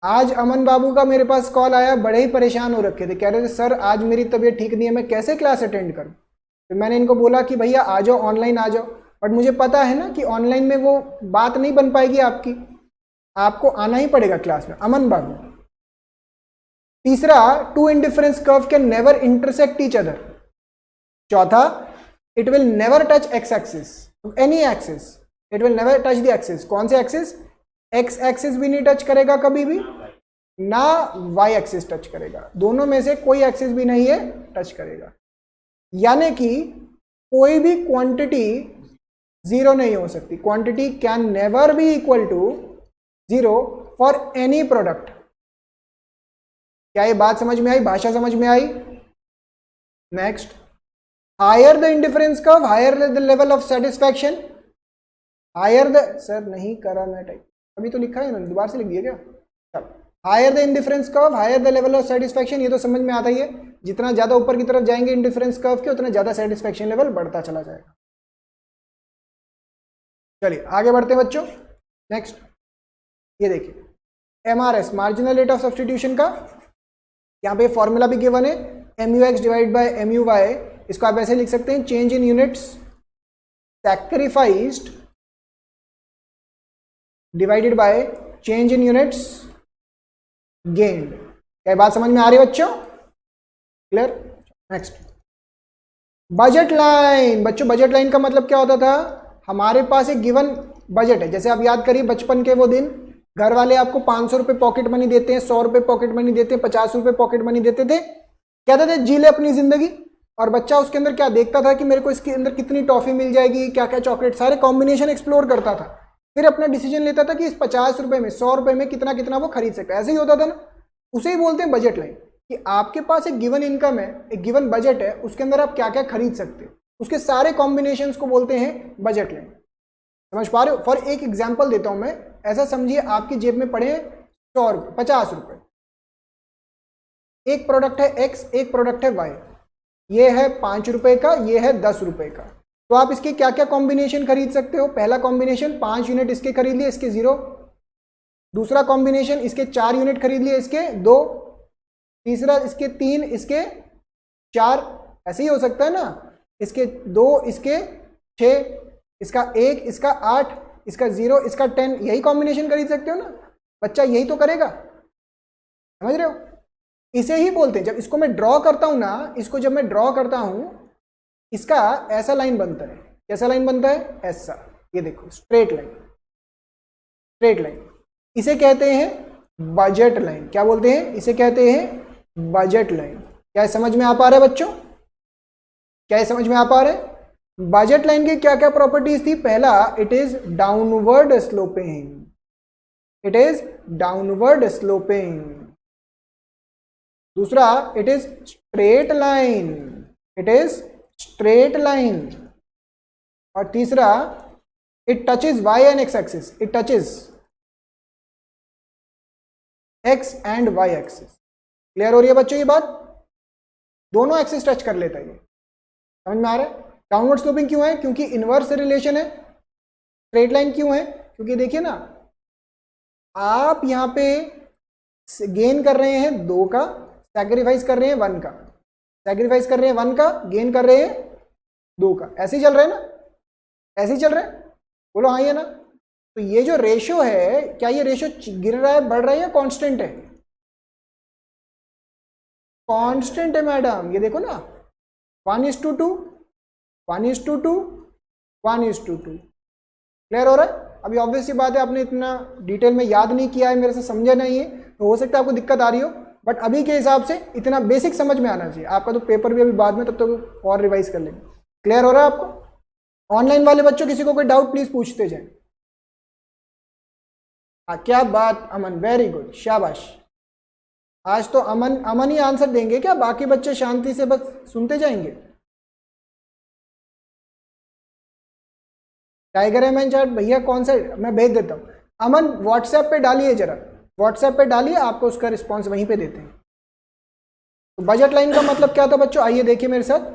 आज अमन बाबू का मेरे पास कॉल आया, बड़े ही परेशान हो रखे थे, कह रहे थे सर आज मेरी तबीयत ठीक नहीं है, मैं कैसे क्लास अटेंड करूं। फिर मैंने इनको बोला कि भैया आ जाओ, ऑनलाइन आ जाओ। बट मुझे पता है ना कि ऑनलाइन में वो बात नहीं बन पाएगी आपकी, आपको आना ही पड़ेगा क्लास में। अमन बाबू। तीसरा, two indifference curve can never intersect each other. चौथा, it will never touch X axis, any axis, it will never touch the axis. कौन से एक्सिस? एक्स एक्सिस भी नहीं टच करेगा कभी भी, ना वाई एक्सिस टच करेगा, दोनों में से कोई एक्सिस भी नहीं है टच करेगा। यानी कि कोई भी क्वांटिटी जीरो नहीं हो सकती, quantity can never be equal to zero for any product. क्या ये बात समझ में आई, भाषा समझ में आई? Next, higher the indifference curve higher the level of satisfaction. Higher the, sir नहीं करा मैं टाइप, अभी तो लिखा है ना, दोबारा से लिख दिया क्या? Higher the indifference curve higher the level of satisfaction, ये तो समझ में आता ही है, जितना ज्यादा ऊपर की तरफ जाएंगे इंडिफरेंस कर्व के उतना ज्यादा सेटिस्फैक्शन लेवल बढ़ता चला जाएगा। चलिए आगे बढ़ते हैं बच्चों। नेक्स्ट, ये देखिए MRS, marginal rate of substitution का यहाँ पे फॉर्मूला भी गिवन है, MUX डिवाइड बाय MUY। इसको आप ऐसे लिख सकते हैं, change in units sacrificed divided by change in units gained. क्या बात समझ में आ रही है बच्चों? क्लियर? Next, budget line. बच्चों बजट लाइन का मतलब क्या होता था? हमारे पास एक गिवन बजट है, जैसे आप याद करिए बचपन के वो दिन, घर वाले आपको 500 रुपए पॉकेट मनी देते हैं, 100 रुपए पॉकेट मनी देते हैं, 50 रुपए पॉकेट मनी देते थे, कहते थे जी ले अपनी जिंदगी। और बच्चा उसके अंदर क्या देखता था कि मेरे को इसके अंदर कितनी टॉफी मिल जाएगी, क्या क्या चॉकलेट, सारे कॉम्बिनेशन एक्सप्लोर करता था, फिर अपना डिसीजन लेता था कि इस 50 रुपए में 100 रुपए में कितना कितना वो खरीद सकता है। ऐसे ही होता था ना, उसे ही बोलते हैं बजट लाइन, कि आपके पास एक गिवन इनकम है, एक गिवन बजट है, उसके अंदर आप क्या क्या खरीद सकते हो, उसके सारे कॉम्बिनेशंस को बोलते हैं बजट लाइन। समझ पा रहे हो? फॉर एक एग्जांपल देता हूं मैं, ऐसा समझिए आपकी जेब में पड़े 100 रुपए, 50 रुपए, एक प्रोडक्ट है X, एक प्रोडक्ट है Y, ये है 5 रुपए का, ये है 10 रुपए का। तो आप इसके क्या क्या कॉम्बिनेशन खरीद सकते हो? पहला कॉम्बिनेशन 5 यूनिट इसके खरीद लिए, इसके 0। दूसरा कॉम्बिनेशन इसके 4 यूनिट खरीद लिए, इसके 2। तीसरा इसके 3, इसके 4। ऐसे ही हो सकता है ना, इसके 2, इसके 6, इसका 1, इसका 8, इसका 0, इसका 10, यही कॉम्बिनेशन खरीद सकते हो ना। बच्चा यही तो करेगा, समझ रहे हो? इसे ही बोलते हैं, जब इसको मैं ड्रॉ करता हूं ना, इसको जब मैं ड्रॉ करता हूं, इसका ऐसा लाइन बनता है। कैसा लाइन बनता है? ऐसा, ये देखो स्ट्रेट लाइन, स्ट्रेट लाइन। इसे कहते हैं बजट लाइन। क्या बोलते हैं? इसे कहते हैं बजट लाइन। क्या समझ में आ पा रहा है बच्चों? क्या समझ में आ पा रहा है? बजट लाइन की क्या क्या प्रॉपर्टीज थी? पहला, it is downward sloping, it is downward sloping. दूसरा, it is straight line, it is straight line. और तीसरा, it touches Y and X axis, it touches X and Y axis. Clear हो रही है बच्चों ये बात? दोनों एक्सिस टच कर लेता है ये, समझ में आ रहा है? डाउनवर्ड स्लोपिंग क्यों है? क्योंकि इनवर्स रिलेशन है। स्ट्रेट लाइन क्यों है? क्योंकि देखिए ना, आप यहां पे गेन कर रहे हैं 2 का, सैक्रिफाइस कर रहे हैं 1 का, सैक्रिफाइस कर रहे हैं 1 का, गेन कर रहे हैं 2 का। ऐसे ही चल रहा है ना, ऐसे ही चल रहा है, बोलो हाँ ये ना। तो ये जो रेशो है, क्या ये रेशो गिर रहा है, बढ़ रहा है या कांस्टेंट है? कांस्टेंट है मैडम, ये देखो ना, 1:2, 1:2, 1:2। क्लियर हो रहा है? अभी ऑब्वियस सी बात है, आपने इतना डिटेल में याद नहीं किया है, मेरे से समझा नहीं है, तो हो सकता है आपको दिक्कत आ रही हो, बट अभी के हिसाब से इतना बेसिक समझ में आना चाहिए आपका। तो पेपर भी अभी बाद में, तब तक और रिवाइज कर लेंगे। क्लियर हो रहा है आपको? ऑनलाइन वाले बच्चों किसी को कोई डाउट प्लीज पूछते जाए। हाँ, क्या बात अमन, वेरी गुड, शाबाश। आज तो अमन ही आंसर देंगे क्या? बाकी बच्चे शांति से बस सुनते जाएंगे। डायग्राम एंड चार्ट भैया कौन सा, मैं भेज देता हूँ। अमन व्हाट्सएप पे डालिए, जरा व्हाट्सएप पे डालिए, आपको उसका रिस्पॉन्स वहीं पे देते हैं। तो बजट लाइन का मतलब क्या था बच्चों, आइए देखिए मेरे साथ।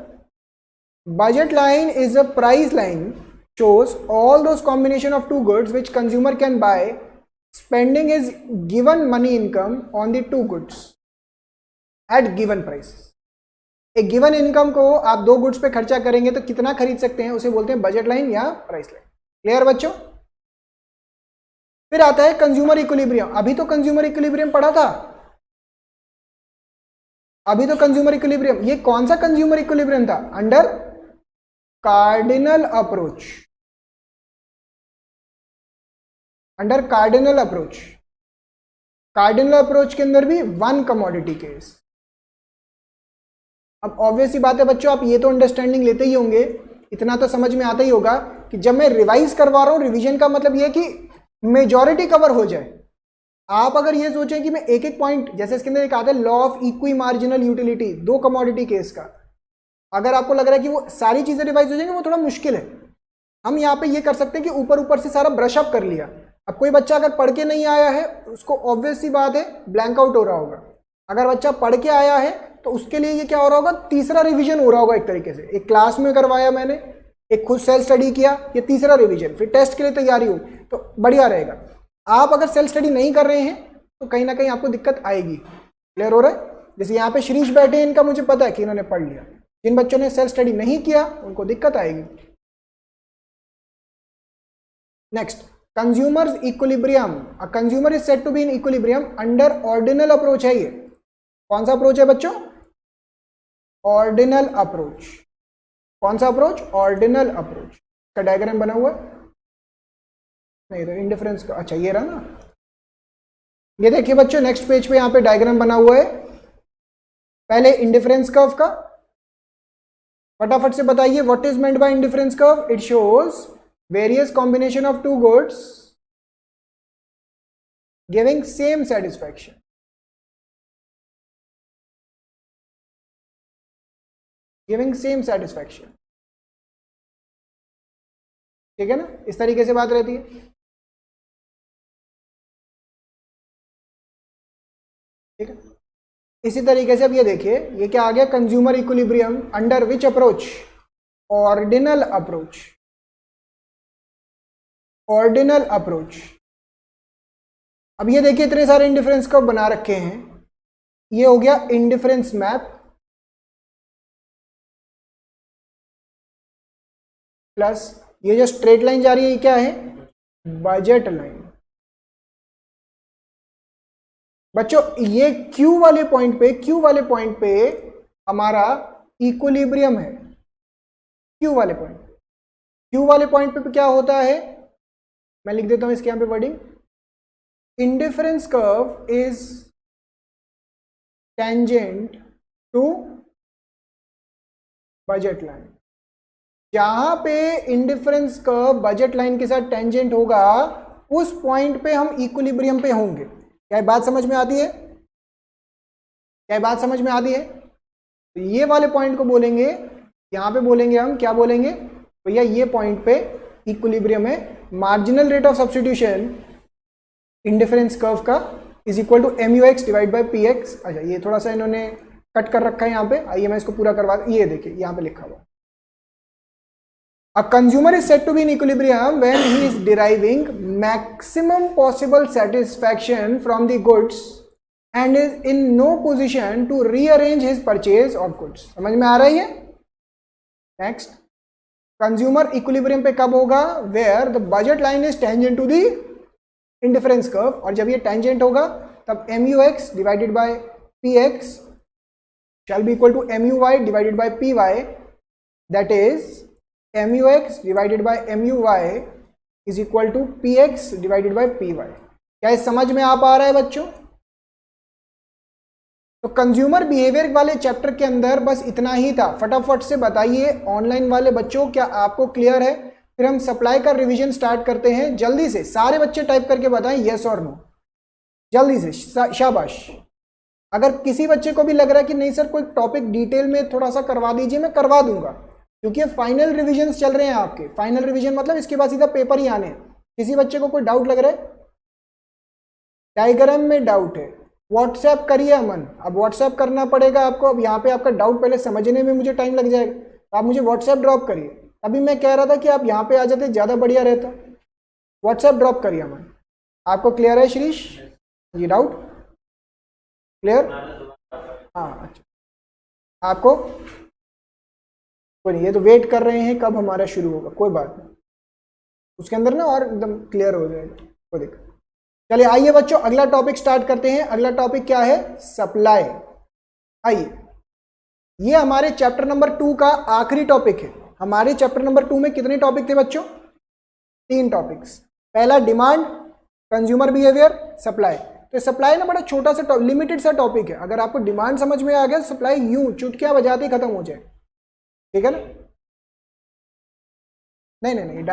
Budget line is a price line, shows all those combination of two goods which consumer can buy. Spending is given money income on the two goods at given prices. एक गिवन इनकम को आप दो goods पे खर्चा करेंगे तो कितना खरीद सकते हैं, उसे बोलते हैं बजट लाइन या प्राइस लाइन। क्लियर बच्चों? फिर आता है कंज्यूमर इक्विलिब्रियम। अभी तो कंज्यूमर इक्विलिब्रियम पढ़ा था, अभी तो कंज्यूमर इक्विलिब्रियम, ये कौन सा कंज्यूमर इक्विलिब्रियम था? Under cardinal approach, under cardinal approach. Cardinal approach के अंदर भी वन कमोडिटी केस। अब ऑब्वियस ही बात है बच्चों, आप ये तो अंडरस्टैंडिंग लेते ही होंगे, इतना तो समझ में आता ही होगा कि जब मैं रिवाइज करवा रहा हूं, रिवीजन का मतलब ये कि मेजॉरिटी कवर हो जाए। आप अगर ये सोचें कि मैं एक एक पॉइंट, जैसे इसके अंदर एक आता है law of equi marginal utility, दो कमोडिटी केस का, अगर आपको लग रहा है कि वो सारी चीजें रिवाइज हो जाएंगी, वो थोड़ा मुश्किल है। हम यहाँ पे ये कर सकते हैं कि ऊपर ऊपर से सारा ब्रश अप कर लिया। अब कोई बच्चा अगर पढ़ के नहीं आया है, उसको ऑब्वियस सी बात है ब्लैंक आउट हो रहा होगा। अगर बच्चा पढ़ के आया है तो उसके लिए ये क्या हो रहा होगा, तीसरा रिवीजन हो रहा होगा एक तरीके से। एक क्लास में करवाया मैंने, एक खुद सेल्फ स्टडी किया, ये तीसरा रिवीजन, फिर टेस्ट के लिए तैयारी हो, तो बढ़िया रहेगा। आप अगर सेल्फ स्टडी नहीं कर रहे हैं तो कहीं ना कहीं आपको दिक्कत आएगी। क्लियर हो रहा है? जैसे यहाँ पे श्रीश बैठे हैं, इनका मुझे पता है कि इन्होंने पढ़ लिया। जिन बच्चों ने सेल्फ स्टडी नहीं किया उनको दिक्कत आएगी। Next, consumer's equilibrium. A consumer is said to be in equilibrium under ordinal approach है। ये कौन सा अप्रोच है बच्चों? Ordinal approach. कौन सा अप्रोच? Ordinal approach. का डायग्राम बना हुआ है नहीं, तो इंडिफरेंस का, अच्छा ये रहा ना। ये देखिए बच्चों, नेक्स्ट पेज पे यहाँ पे डायग्राम बना हुआ है। पहले इंडिफरेंस कर्व का, फटाफट से बताइए what is meant by indifference curve. It shows various combination of two goods giving same satisfaction. Giving same satisfaction. ठीक है ना, इस तरीके से बात रहती है। ठीक है, इसी तरीके से अब ये देखिए, ये क्या आ गया, consumer equilibrium under which approach? Ordinal approach. Ordinal approach. अब ये देखिए, इतने सारे इंडिफरेंस कर्व बना रखे हैं। ये हो गया इंडिफरेंस मैप प्लस ये जो स्ट्रेट लाइन जा रही है, ये क्या है? Budget line. बच्चों ये Q वाले पॉइंट पे, Q वाले पॉइंट पे हमारा इक्विलिब्रियम है। Q वाले पॉइंट, Q वाले पॉइंट पे क्या होता है, मैं लिख देता हूं इसके यहां पे wording. Indifference curve is tangent to budget line. जहां पे इंडिफरेंस कर्व बजट लाइन के साथ टेंजेंट होगा, उस पॉइंट पे हम इक्विलिब्रियम पे होंगे। क्या बात समझ में आती है? क्या बात समझ में आती है? तो ये वाले पॉइंट को बोलेंगे, यहां पे बोलेंगे हम, क्या बोलेंगे भैया, ये पॉइंट पे इक्विलिब्रियम है। Marginal rate of substitution indifference curve का is equal to MUX divide by PX। अच्छा ये थोड़ा सा इन्होंने कट कर रखा है यहाँ पे, आइए मैं इसको पूरा करवा, ये देखिए यहाँ पे लिखा हुआ, a consumer is said to be in equilibrium when he is deriving maximum possible satisfaction from the goods and is in no position to rearrange his purchase of goods. समझ में आ रही है? नेक्स्ट, कंज्यूमर इक्विलिब्रियम पे कब होगा? Where the budget line is tangent to the indifference curve, और जब ये टेंजेंट होगा तब MUX divided by PX shall be equal to MUY divided by PY, that is MUX divided by MUY is equal to PX divided by PY। क्या ये समझ में आ पा रहा है बच्चों? तो कंज्यूमर बिहेवियर वाले चैप्टर के अंदर बस इतना ही था। फटाफट से बताइए ऑनलाइन वाले बच्चों, क्या आपको क्लियर है? फिर हम सप्लाई का रिवीजन स्टार्ट करते हैं। जल्दी से सारे बच्चे टाइप करके बताएं यस और नो, जल्दी से, शाबाश। अगर किसी बच्चे को भी लग रहा है कि नहीं सर कोई टॉपिक डिटेल में थोड़ा सा करवा दीजिए, मैं करवा दूंगा, क्योंकि फाइनल रिवीजन चल रहे हैं आपके। फाइनल रिवीजन मतलब इसके बाद सीधा पेपर ही आने हैं। किसी बच्चे को कोई डाउट लग रहा है? डायग्राम में डाउट है, व्हाट्सएप करिए अमन। अब व्हाट्सएप करना पड़ेगा आपको। अब यहाँ पे आपका डाउट पहले समझने में मुझे टाइम लग जाएगा, तो आप मुझे व्हाट्सएप ड्रॉप करिए। अभी मैं कह रहा था कि आप यहाँ पे आ जाते ज़्यादा बढ़िया रहता। व्हाट्सएप ड्रॉप करिए अमन। आपको क्लियर है श्रीश जी? Doubt clear? हाँ अच्छा, आपको कोई नहीं, ये तो वेट कर रहे हैं कब हमारा शुरू होगा, कोई बात नहीं, उसके अंदर ना और एकदम क्लियर हो जाएगा, कोई दिक्कत। चलिए आइए बच्चों अगला टॉपिक स्टार्ट करते हैं। अगला टॉपिक क्या है? सप्लाई। आइए, ये हमारे चैप्टर नंबर 2 का आखिरी टॉपिक है। हमारे चैप्टर नंबर 2 में कितने टॉपिक थे बच्चों? 3 टॉपिक्स। पहला डिमांड, कंज्यूमर बिहेवियर, सप्लाई। तो सप्लाई ना बड़ा छोटा सा लिमिटेड सा टॉपिक है। अगर आपको डिमांड समझ में आ गया, सप्लाई यूं चुटकियां बजाते ही खत्म हो जाए, ठीक है ना? नहीं नहीं नहीं,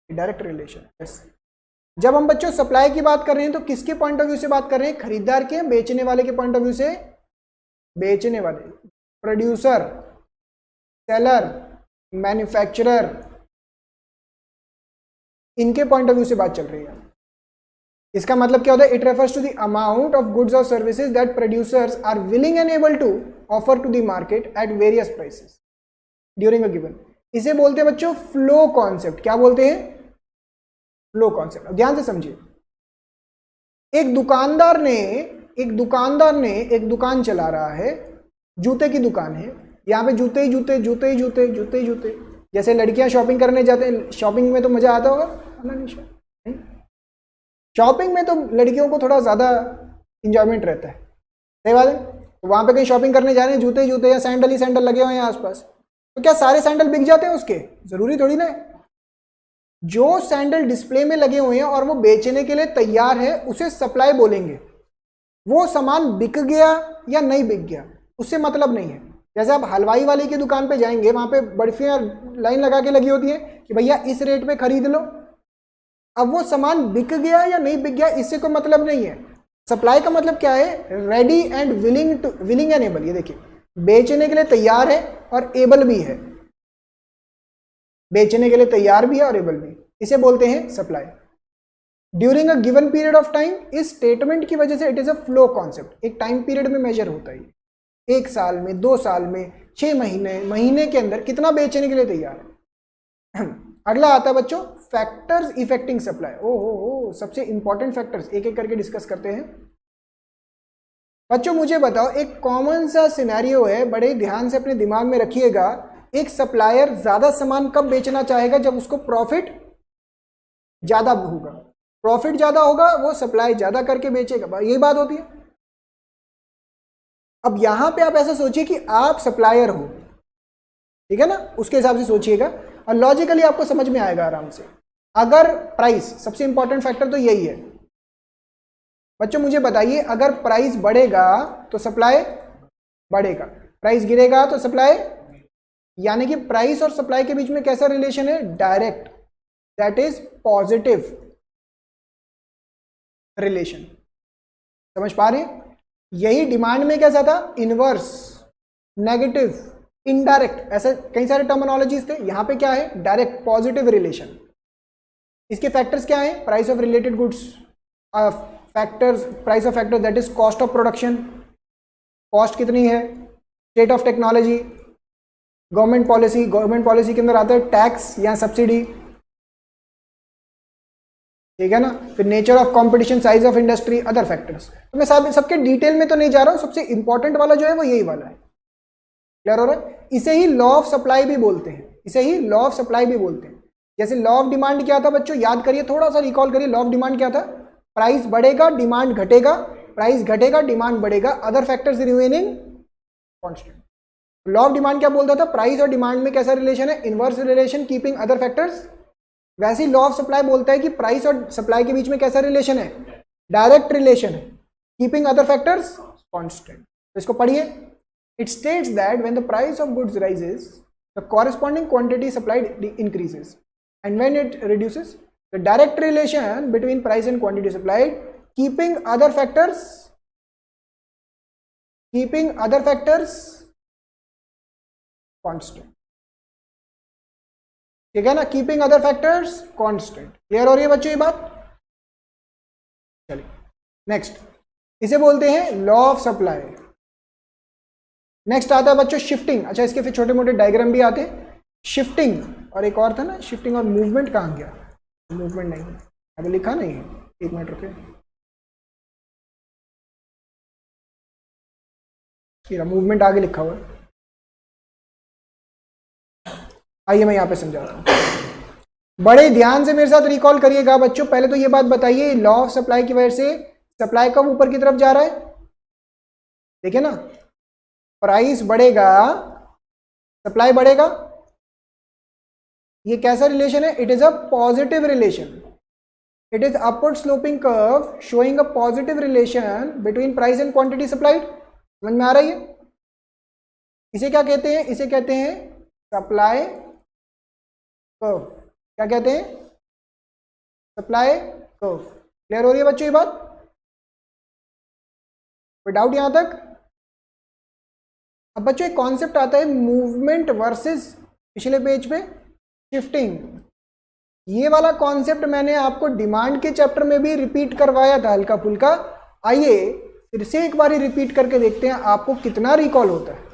डायरेक्ट रिलेशन। यस, जब हम बच्चों सप्लाई की बात कर रहे हैं तो किसके पॉइंट ऑफ व्यू से बात कर रहे हैं? खरीदार के, बेचने वाले के पॉइंट ऑफ व्यू से? बेचने वाले, प्रोड्यूसर, सेलर, मैन्युफैक्चरर, इनके पॉइंट ऑफ व्यू से बात चल रही है। इसका मतलब क्या होता है? It refers to the amount of goods और services that producers are willing and able to offer to the market at various prices during a given. इसे बोलते हैं बच्चों फ्लो कॉन्सेप्ट। क्या बोलते हैं? Flow concept. ध्यान से समझिए, एक दुकानदार ने एक दुकान चला रहा है, जूते की दुकान है। यहाँ पे जूते ही जूते, जूते ही जूते, जूते ही जूते। जैसे लड़कियां शॉपिंग करने जाते हैं, शॉपिंग में तो मजा आता होगा नहीं? शॉपिंग में तो लड़कियों को थोड़ा ज्यादा इंजॉयमेंट रहता है, सही बात है। तो वहां पे कहीं शॉपिंग करने जा रहे हैं, जूते ही जूते या सैंडल ही सैंडल लगे हुए हैं आसपास, तो क्या सारे सैंडल बिक जाते हैं उसके? जरूरी थोड़ी ना। जो सैंडल डिस्प्ले में लगे हुए हैं और वो बेचने के लिए तैयार है, उसे सप्लाई बोलेंगे। वो सामान बिक गया या नहीं बिक गया उससे मतलब नहीं है। जैसे आप हलवाई वाले की दुकान पे जाएंगे, वहां पे बर्फियां लाइन लगा के लगी होती है कि भैया इस रेट पे खरीद लो। अब वो सामान बिक गया या नहीं बिक गया इससे कोई मतलब नहीं है। सप्लाई का मतलब क्या है? Ready and willing and able. ये देखिए, बेचने के लिए तैयार है और एबल भी है। बेचने के लिए तैयार भी है और एबल भी, इसे बोलते हैं supply. During a given period of time, इस स्टेटमेंट की वजह से it is a flow concept. एक टाइम पीरियड में मेजर होता है, 1 साल में, 2 साल में, 6 महीने के अंदर कितना बेचने के लिए तैयार है। अगला आता है बच्चों फैक्टर्स इफेक्टिंग सप्लाई। ओ सबसे इंपॉर्टेंट फैक्टर्स एक एक करके डिस्कस करते हैं। बच्चों मुझे बताओ, एक कॉमन सा सिनेरियो है, बड़े ध्यान से अपने दिमाग में रखिएगा। एक सप्लायर ज्यादा सामान कब बेचना चाहेगा? जब उसको प्रॉफिट ज्यादा होगा। प्रॉफिट ज्यादा होगा, वो सप्लाई ज्यादा करके बेचेगा, यही बात होती है। अब यहां पे आप ऐसा सोचिए कि आप सप्लायर हो, ठीक है ना? उसके हिसाब से सोचिएगा और लॉजिकली आपको समझ में आएगा आराम से। अगर प्राइस, सबसे इंपॉर्टेंट फैक्टर तो यही है बच्चों, मुझे बताइए, अगर प्राइस बढ़ेगा तो सप्लाई बढ़ेगा, प्राइस गिरेगा तो सप्लाई, यानी कि प्राइस और सप्लाई के बीच में कैसा रिलेशन है? Direct, that is positive relation. समझ पा रहे हैं? यही डिमांड में कैसा था? इनवर्स, नेगेटिव, इनडायरेक्ट, ऐसे कई सारे टर्मिनोलॉजीज थे। यहां पे क्या है? Direct, positive relation. इसके फैक्टर्स क्या है? Price of related goods, factors, price of factors that is cost of production, cost कितनी है, state of technology, government policy के अंदर आता है टैक्स या सब्सिडी, ठीक है ना? फिर nature of competition, size of industry, other factors. तो मैं सबके डिटेल में तो नहीं जा रहा हूं, सबसे इंपॉर्टेंट वाला जो है वो यही वाला है। क्लियर हो रहा है? इसे ही लॉ ऑफ सप्लाई भी बोलते हैं, इसे ही लॉ ऑफ सप्लाई भी बोलते हैं। जैसे लॉ ऑफ डिमांड क्या था बच्चों, याद करिए, थोड़ा सा रिकॉल करिए, लॉ ऑफ डिमांड क्या था, प्राइस बढ़ेगा डिमांड घटेगा, प्राइस घटेगा डिमांड बढ़ेगा, other factors remaining constant. Law of demand क्या बोलता था, प्राइस और डिमांड में कैसा रिलेशन है, inverse relation keeping other factors. वैसे ही लॉ ऑफ सप्लाई बोलता है कि प्राइस और सप्लाई के बीच में कैसा रिलेशन है, डायरेक्ट रिलेशन है, कीपिंग अदर फैक्टर्स कांस्टेंट। तो इसको पढ़िए, it states that when the price of goods rises the corresponding quantity supplied increases and when it reduces the direct relation between price and quantity supplied keeping other factors constant. ठीक है ना, keeping other factors constant. Clear हो रही है बच्चों ये बात? चलिए नेक्स्ट, इसे बोलते हैं लॉ ऑफ सप्लाई। नेक्स्ट आता है बच्चों शिफ्टिंग। अच्छा, इसके फिर छोटे मोटे डायग्राम भी आते हैं। शिफ्टिंग और एक और था ना, शिफ्टिंग और मूवमेंट कहाँ गया, मूवमेंट नहीं अभी लिखा नहीं है, एक मिनट रुके, मूवमेंट आगे लिखा हुआ है, आइए मैं यहाँ पे समझा रहा हूँ। बड़े ध्यान से मेरे साथ रिकॉल करिएगा बच्चों। पहले तो ये बात बताइए, लॉ ऑफ सप्लाई की वजह से सप्लाई कब ऊपर की तरफ जा रहा है, देखिए ना, प्राइस बढ़ेगा सप्लाई बढ़ेगा, ये कैसा रिलेशन है, it is a positive relation, it is upward sloping curve showing a positive relation between price and quantity supplied. समझ में आ रही है? इसे क्या कहते हैं, इसे कहते हैं सप्लाई कर्व। क्या कहते हैं, सप्लाई कर्व। क्लियर हो रही है बच्चों ये बात? कोई डाउट यहां तक? अब बच्चों एक कॉन्सेप्ट आता है मूवमेंट वर्सेस, पिछले पेज पे शिफ्टिंग। ये वाला कॉन्सेप्ट मैंने आपको डिमांड के चैप्टर में भी रिपीट करवाया था हल्का फुल्का। आइए फिर से एक बार रिपीट करके देखते हैं आपको कितना रिकॉल होता है।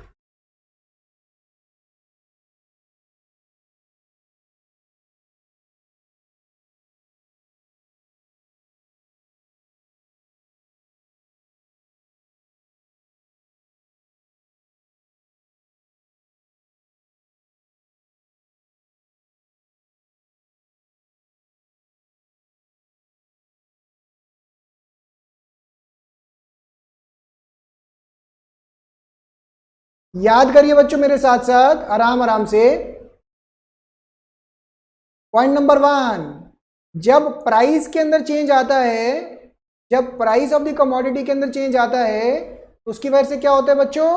याद करिए बच्चों मेरे साथ साथ आराम आराम से। पॉइंट नंबर 1, जब प्राइस के अंदर चेंज आता है, जब प्राइस ऑफ द कमोडिटी के अंदर चेंज आता है तो उसकी वजह से क्या होता है बच्चों,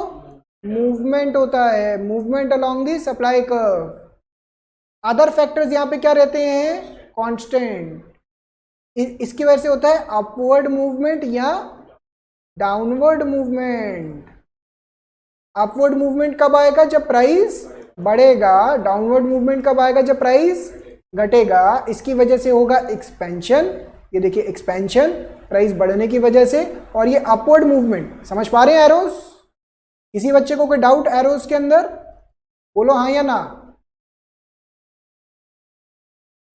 मूवमेंट होता है, movement along the supply curve. Other factors यहां पे क्या रहते हैं, कांस्टेंट। इसकी वजह से होता है अपवर्ड मूवमेंट या डाउनवर्ड मूवमेंट। अपवर्ड मूवमेंट कब आएगा, जब प्राइस बढ़ेगा, डाउनवर्ड मूवमेंट कब आएगा, जब प्राइस घटेगा। इसकी वजह से होगा एक्सपेंशन, ये देखिए एक्सपेंशन, प्राइस बढ़ने की वजह से, और ये अपवर्ड मूवमेंट। समझ पा रहे हैं एरोस? किसी बच्चे को कोई डाउट एरोस के अंदर, बोलो हाँ या ना।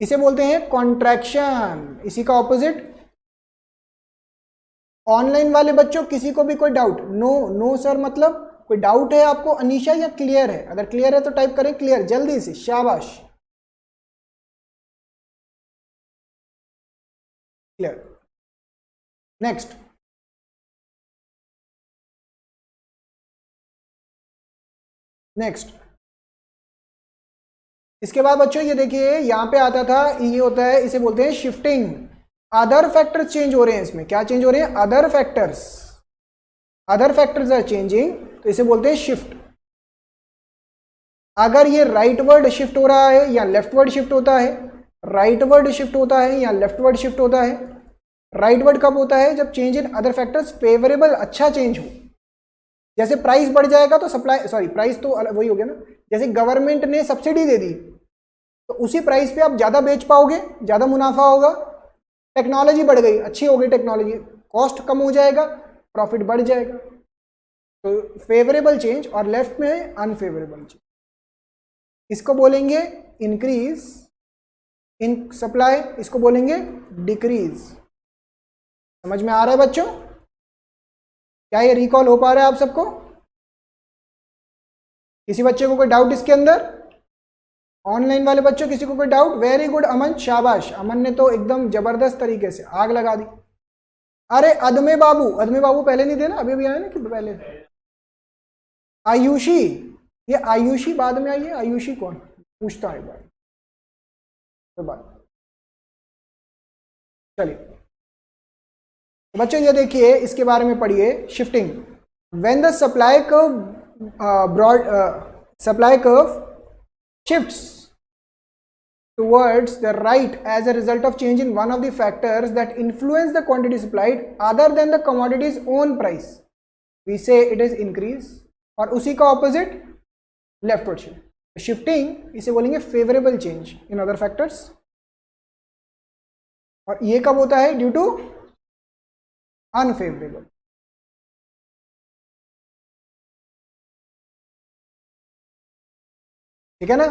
इसे बोलते हैं कॉन्ट्रैक्शन, इसी का ऑपोजिट। ऑनलाइन वाले बच्चों किसी को भी कोई डाउट, नो नो सर मतलब कोई डाउट है आपको अनीशा, या क्लियर है? अगर क्लियर है तो टाइप करें क्लियर जल्दी से, शाबाश, क्लियर। नेक्स्ट, नेक्स्ट इसके बाद बच्चों ये देखिए यहां पे आता था, ये होता है, इसे बोलते हैं शिफ्टिंग। अदर फैक्टर्स चेंज हो रहे हैं इसमें, क्या चेंज हो रहे हैं, other factors, other factors are changing, तो इसे बोलते हैं शिफ्ट। अगर ये राइटवर्ड शिफ्ट हो रहा है या लेफ्टवर्ड शिफ्ट होता है, राइटवर्ड शिफ्ट होता है या लेफ्टवर्ड शिफ्ट होता है। राइटवर्ड कब होता है, जब change in other factors favourable, अच्छा चेंज हो। जैसे प्राइस बढ़ जाएगा तो सप्लाई, सॉरी प्राइस तो वही हो गया ना, जैसे गवर्नमेंट ने सब्सिडी दे दी तो उसी प्राइस पे आप ज़्यादा बेच पाओगे, ज़्यादा मुनाफा होगा। टेक्नोलॉजी बढ़ गई, अच्छी हो गई टेक्नोलॉजी, कॉस्ट कम हो जाएगा, प्रॉफिट बढ़ जाएगा। तो फेवरेबल चेंज, और लेफ्ट में अनफेवरेबल चेंज, इसको बोलेंगे इंक्रीज इन सप्लाई, इसको बोलेंगे डिक्रीज। समझ में आ रहा है बच्चों? क्या ये रिकॉल हो पा रहा है आप सबको? किसी बच्चे को कोई डाउट इसके अंदर? ऑनलाइन वाले बच्चों किसी को कोई डाउट? वेरी गुड अमन, शाबाश, अमन ने तो एकदम जबरदस्त तरीके से आग लगा दी। अरे अदमे बाबू, अदमे बाबू पहले नहीं थे ना, अभी अभी आए ना कि पहले? आयुषी, ये आयुषी बाद में आई है। आयुषी कौन? पूछता है एक बार, कोई बात। चलिए तो बच्चों ये देखिए, इसके बारे में पढ़िए। Shifting, when the supply curve broad supply curve shifts towards the right as a result of change in one of the factors that influence the quantity supplied other than the commodity's own price, we say it is increase। और उसी का opposite leftward shift. Shifting इसे बोलेंगे favourable change in other factors, और ये कब होता है? Due to unfavourable. ठीक है ना?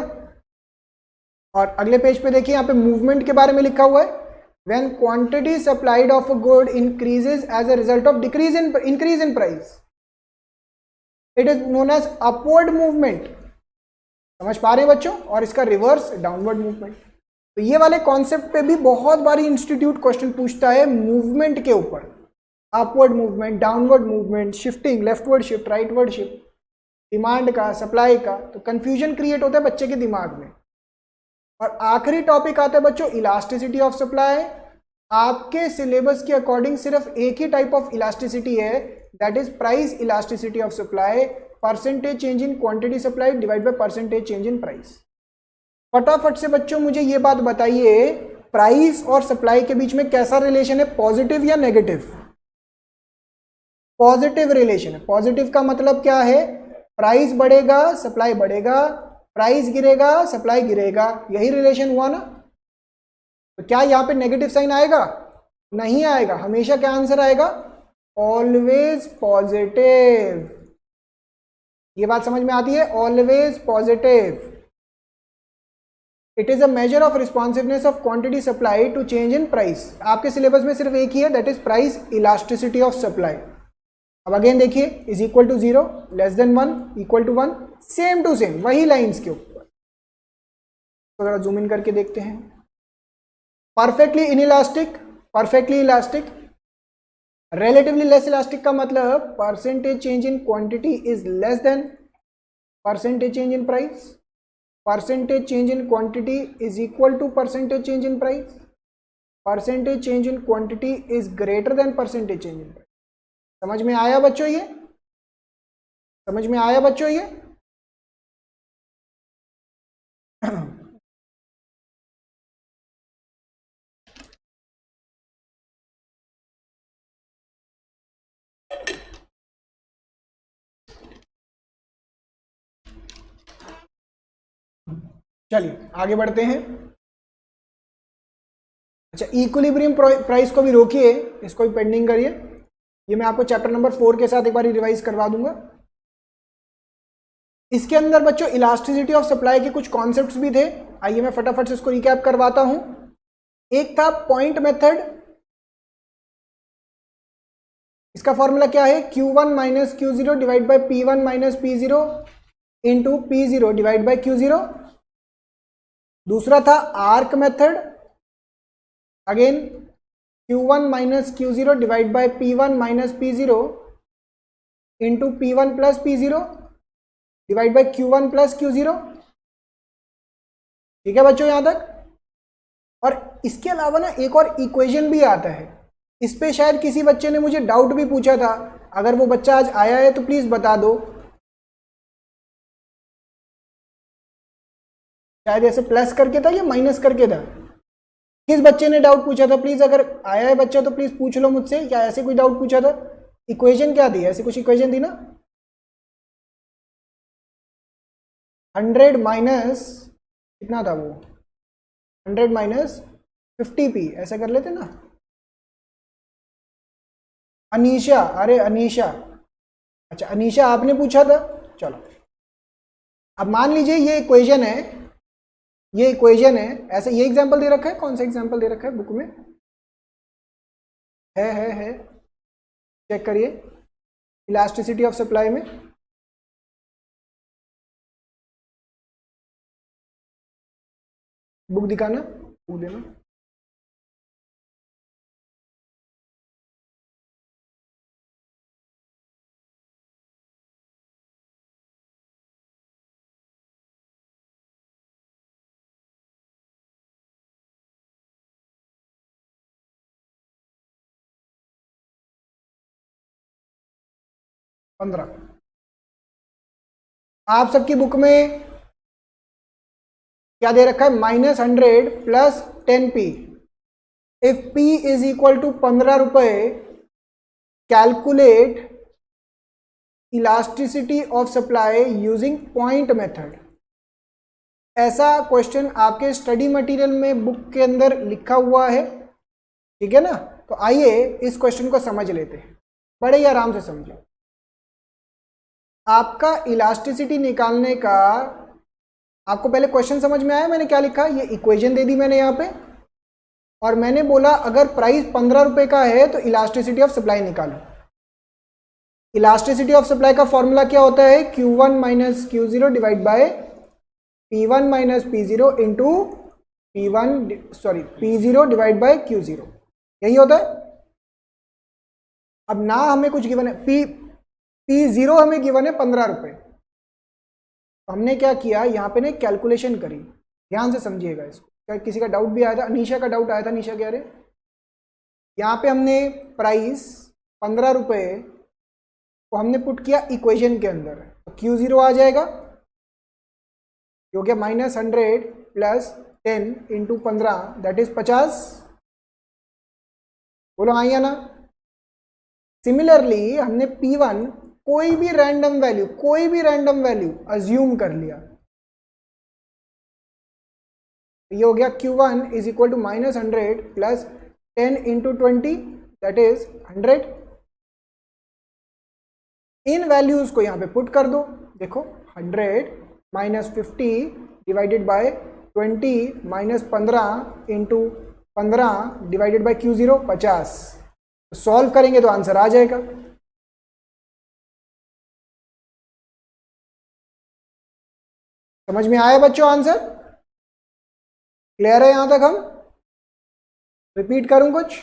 और अगले पेज पे देखिए, यहाँ पे मूवमेंट के बारे में लिखा हुआ है। When quantity supplied of a good increases as a result of increase in price, it is known as upward movement. समझ पा रहे हैं बच्चों? और इसका रिवर्स डाउनवर्ड मूवमेंट। तो ये वाले कॉन्सेप्ट पे भी बहुत बारी इंस्टीट्यूट क्वेश्चन पूछता है मूवमेंट के ऊपर। Upward movement, downward movement, shifting, leftward shift, rightward shift, demand का, सप्लाई का। तो कंफ्यूजन क्रिएट होता है बच्चे के दिमाग में। और आखिरी टॉपिक आता है बच्चों इलास्टिसिटी ऑफ सप्लाई। आपके सिलेबस के अकॉर्डिंग सिर्फ एक ही टाइप ऑफ इलास्टिसिटी है, that is price elasticity of supply, percentage change in quantity supply divide by percentage change in price. फटाफट से बच्चों मुझे ये बात बताइए, प्राइस और सप्लाई के बीच में कैसा रिलेशन है? पॉजिटिव या नेगेटिव? पॉजिटिव रिलेशन है। पॉजिटिव का मतलब क्या है? प्राइस बढ़ेगा सप्लाई बढ़ेगा, प्राइस गिरेगा सप्लाई गिरेगा, यही रिलेशन हुआ ना? तो क्या यहाँ पे नेगेटिव साइन आएगा? नहीं आएगा। हमेशा क्या आंसर आएगा? Always positive. ये बात समझ में आती है? Always positive. It is a measure of responsiveness of quantity supply to change in price. आपके सिलेबस में सिर्फ एक ही है, that is price elasticity of supply. अब अगेन देखिए, is equal to 0, less than 1, equal to 1, same to same वही lines के ऊपर। तो जरा जूम इन करके देखते हैं। Perfectly inelastic, perfectly elastic, relatively less elastic का मतलब percentage change in quantity is less than percentage change in price, percentage change in quantity is equal to percentage change in price, percentage change in quantity is greater than percentage change in price. समझ में आया बच्चों ये? समझ में आया बच्चों ये? चलिए आगे बढ़ते हैं। अच्छा, इक्विलिब्रियम प्राइस को भी रोकिए, इसको भी पेंडिंग करिए। ये मैं आपको चैप्टर नंबर 4 के साथ एक बार रिवाइज करवा दूंगा। इसके अंदर बच्चों इलास्टिसिटी ऑफ सप्लाई के कुछ कॉन्सेप्ट्स भी थे। आइए मैं फटाफट से इसको रिकैप करवाता हूं। एक था पॉइंट मेथड। इसका फॉर्मूला क्या है? Q1 minus Q0 divide by P1 minus P0 into P0 divide by Q0। दूसरा था arc method. Again Q1 minus Q0 divide by P1 minus P0 into P1 plus P0 divide by Q1 plus Q0। ठीक है बच्चों यहां तक? और इसके अलावा ना एक और इक्वेशन भी आता है। इस पे शायद किसी बच्चे ने मुझे डाउट भी पूछा था। अगर वो बच्चा आज आया है तो प्लीज बता दो। शायद ऐसे प्लस करके था या माइनस करके था। किस बच्चे ने डाउट पूछा था? प्लीज अगर आया है बच्चा तो प्लीज पूछ लो मुझसे, क्या ऐसे कोई डाउट पूछा था? इक्वेशन क्या थी? ऐसी कुछ इक्वेशन थी ना? 100 माइनस कितना था वो? 100 माइनस 50p, ऐसा कर लेते ना। अनीशा, अरे अनीशा, अच्छा अनीशा आपने पूछा था। चलो अब मान लीजिए ये इक्वेशन है, ये इक्वेशन है ऐसे। ये एग्जांपल दे रखा है, कौन सा एग्जांपल दे रखा है बुक में? है चेक करिए इलास्टिसिटी ऑफ सप्लाई में। बुक दिखाना, बुक देना। पंद्रह। आप सबकी बुक में क्या दे रखा है? -100 plus 10p। If p is equal to 15 रुपए, calculate elasticity of supply using point method. ऐसा क्वेश्चन आपके स्टडी मटेरियल में बुक के अंदर लिखा हुआ है, ठीक है ना। तो आइए इस क्वेश्चन को समझ लेते हैं, बड़े ही आराम से समझो। आपका इलास्टिसिटी निकालने का, आपको पहले क्वेश्चन समझ में आया मैंने क्या लिखा? ये इक्वेशन दे दी मैंने यहाँ पे, और मैंने बोला अगर प्राइस 15 रुपए का है तो इलास्टिसिटी ऑफ सप्लाई निकालो। इलास्टिसिटी ऑफ सप्लाई का फॉर्मूला क्या होता है? Q1 minus Q0 divide by P1 minus P0 into P0 divide by Q0, यही होता है। अब ना हमें कुछ गिवन है, P0 हमें गिवन है 15 रुपए। तो हमने क्या किया, यहाँ पे ने कैलकुलेशन करी। ध्यान से समझिएगा इसको, क्या किसी का डाउट भी आया था? अनीशा का डाउट आया था, अनीशा कह रहे यहाँ पे हमने प्राइस 15 रुपए को हमने पुट किया इक्वेशन के अंदर, तो Q0 आ जाएगा, हो गया -100 प्लस 10 इंटू 15 दैट इज 50। बोलो हाँ या ना। सिमिलरली हमने P1 कोई भी रैंडम वैल्यू अज्यूम कर लिया, ये हो गया Q1 is equal to -100 plus 10 into 20 that is 100। इन वैल्यूज को यहाँ पे पुट कर दो, देखो 100 minus 50 divided by 20 minus 15 into 15 divided by Q0 50। Solve करेंगे तो आंसर आ जाएगा। समझ में आया बच्चों आंसर? क्लियर है यहां तक? हम रिपीट करूं कुछ?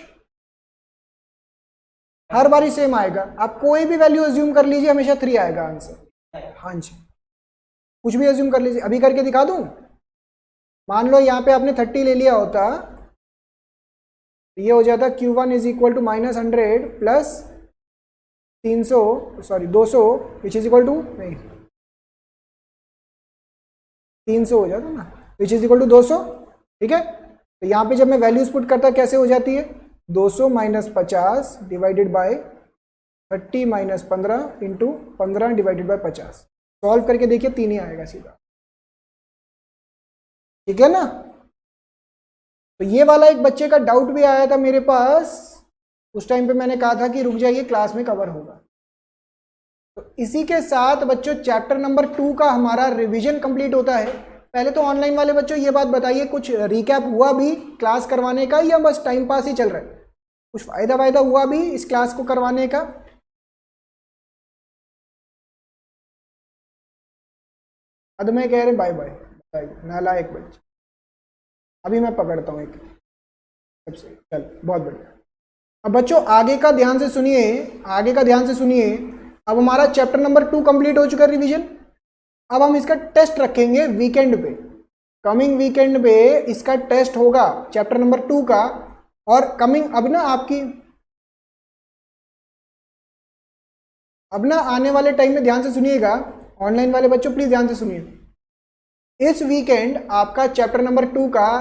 हर बारी सेम आएगा, आप कोई भी वैल्यू अज्यूम कर लीजिए, हमेशा 3 आएगा आंसर। हाँ जी, कुछ भी अज्यूम कर लीजिए। अभी करके दिखा दूं। मान लो यहाँ पे आपने 30 ले लिया होता, ये हो जाता Q1 is equal to -100 plus 200 which is equal to, नहीं 300 हो जाता ना, विच इज इक्वल टू 200, ठीक है। तो यहाँ पे जब मैं वैल्यूज पुट करता कैसे हो जाती है? 200 minus 50 divided bye 30 minus 15 into 15 divided bye 50। Solve करके देखिए 3 ही आएगा सीधा, ठीक है ना। तो ये वाला एक बच्चे का डाउट भी आया था मेरे पास, उस टाइम पे मैंने कहा था कि रुक जाइए क्लास में कवर होगा। तो इसी के साथ बच्चों चैप्टर नंबर 2 का हमारा रिवीजन कंप्लीट होता है। पहले तो ऑनलाइन वाले बच्चों ये बात बताइए, कुछ रिकैप हुआ भी क्लास करवाने का या बस टाइम पास ही चल रहा है? कुछ फायदा हुआ भी इस क्लास को करवाने का? अदमे कह रहे बाय बाय, नालायक बच्चे। अभी मैं पकड़ता हूँ एक सबसे, चल बहुत बढ़िया। अब बच्चों आगे का ध्यान से सुनिए, अब हमारा चैप्टर नंबर 2 कंप्लीट हो चुका है रिवीजन। अब हम इसका टेस्ट रखेंगे वीकेंड पे, कमिंग वीकेंड पे इसका टेस्ट होगा चैप्टर नंबर 2 का। और कमिंग अब ना आने वाले टाइम में ध्यान से सुनिएगा, ऑनलाइन वाले बच्चों प्लीज ध्यान से सुनिए। इस वीकेंड आपका चैप्टर नंबर 2 का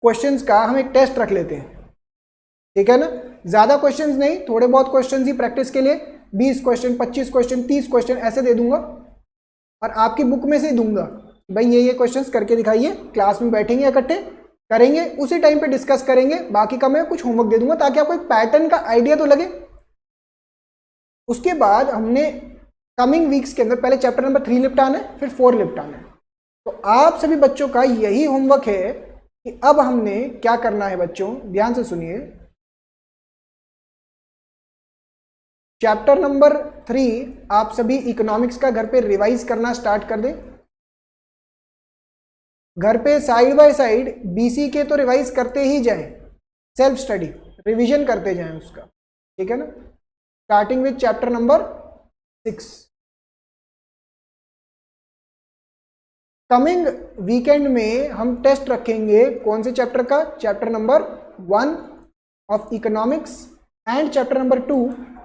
क्वेश्चंस का हम एक टेस्ट रख लेते हैं, ठीक है ना। ज्यादा क्वेश्चंस नहीं, थोड़े बहुत क्वेश्चंस ही प्रैक्टिस के लिए, 20 क्वेश्चन, 25 क्वेश्चन, 30 क्वेश्चन ऐसे दे दूंगा, और आपकी बुक में से ही दूंगा भाई ये क्वेश्चंस करके दिखाइए। क्लास में बैठेंगे इकट्ठे करेंगे, उसी टाइम पे डिस्कस करेंगे। बाकी का मैं कुछ होमवर्क दे दूंगा ताकि आपको एक पैटर्न का आइडिया तो लगे। उसके बाद हमने कमिंग वीक्स के अंदर पहले चैप्टर नंबर 3 निपटाना है, फिर 4 निपटाना है। तो आप सभी बच्चों का यही होमवर्क है कि अब हमने क्या करना है बच्चों, ध्यान से सुनिए। चैप्टर नंबर 3 आप सभी इकोनॉमिक्स का घर पे रिवाइज करना स्टार्ट कर दें। घर पे साइड बाय साइड बीसी के तो रिवाइज करते ही जाएं, सेल्फ स्टडी रिवीजन करते जाएं उसका, ठीक है ना। Starting with chapter number 6। Coming weekend में हम टेस्ट रखेंगे कौन से चैप्टर का, chapter number 1 of economics and chapter number 2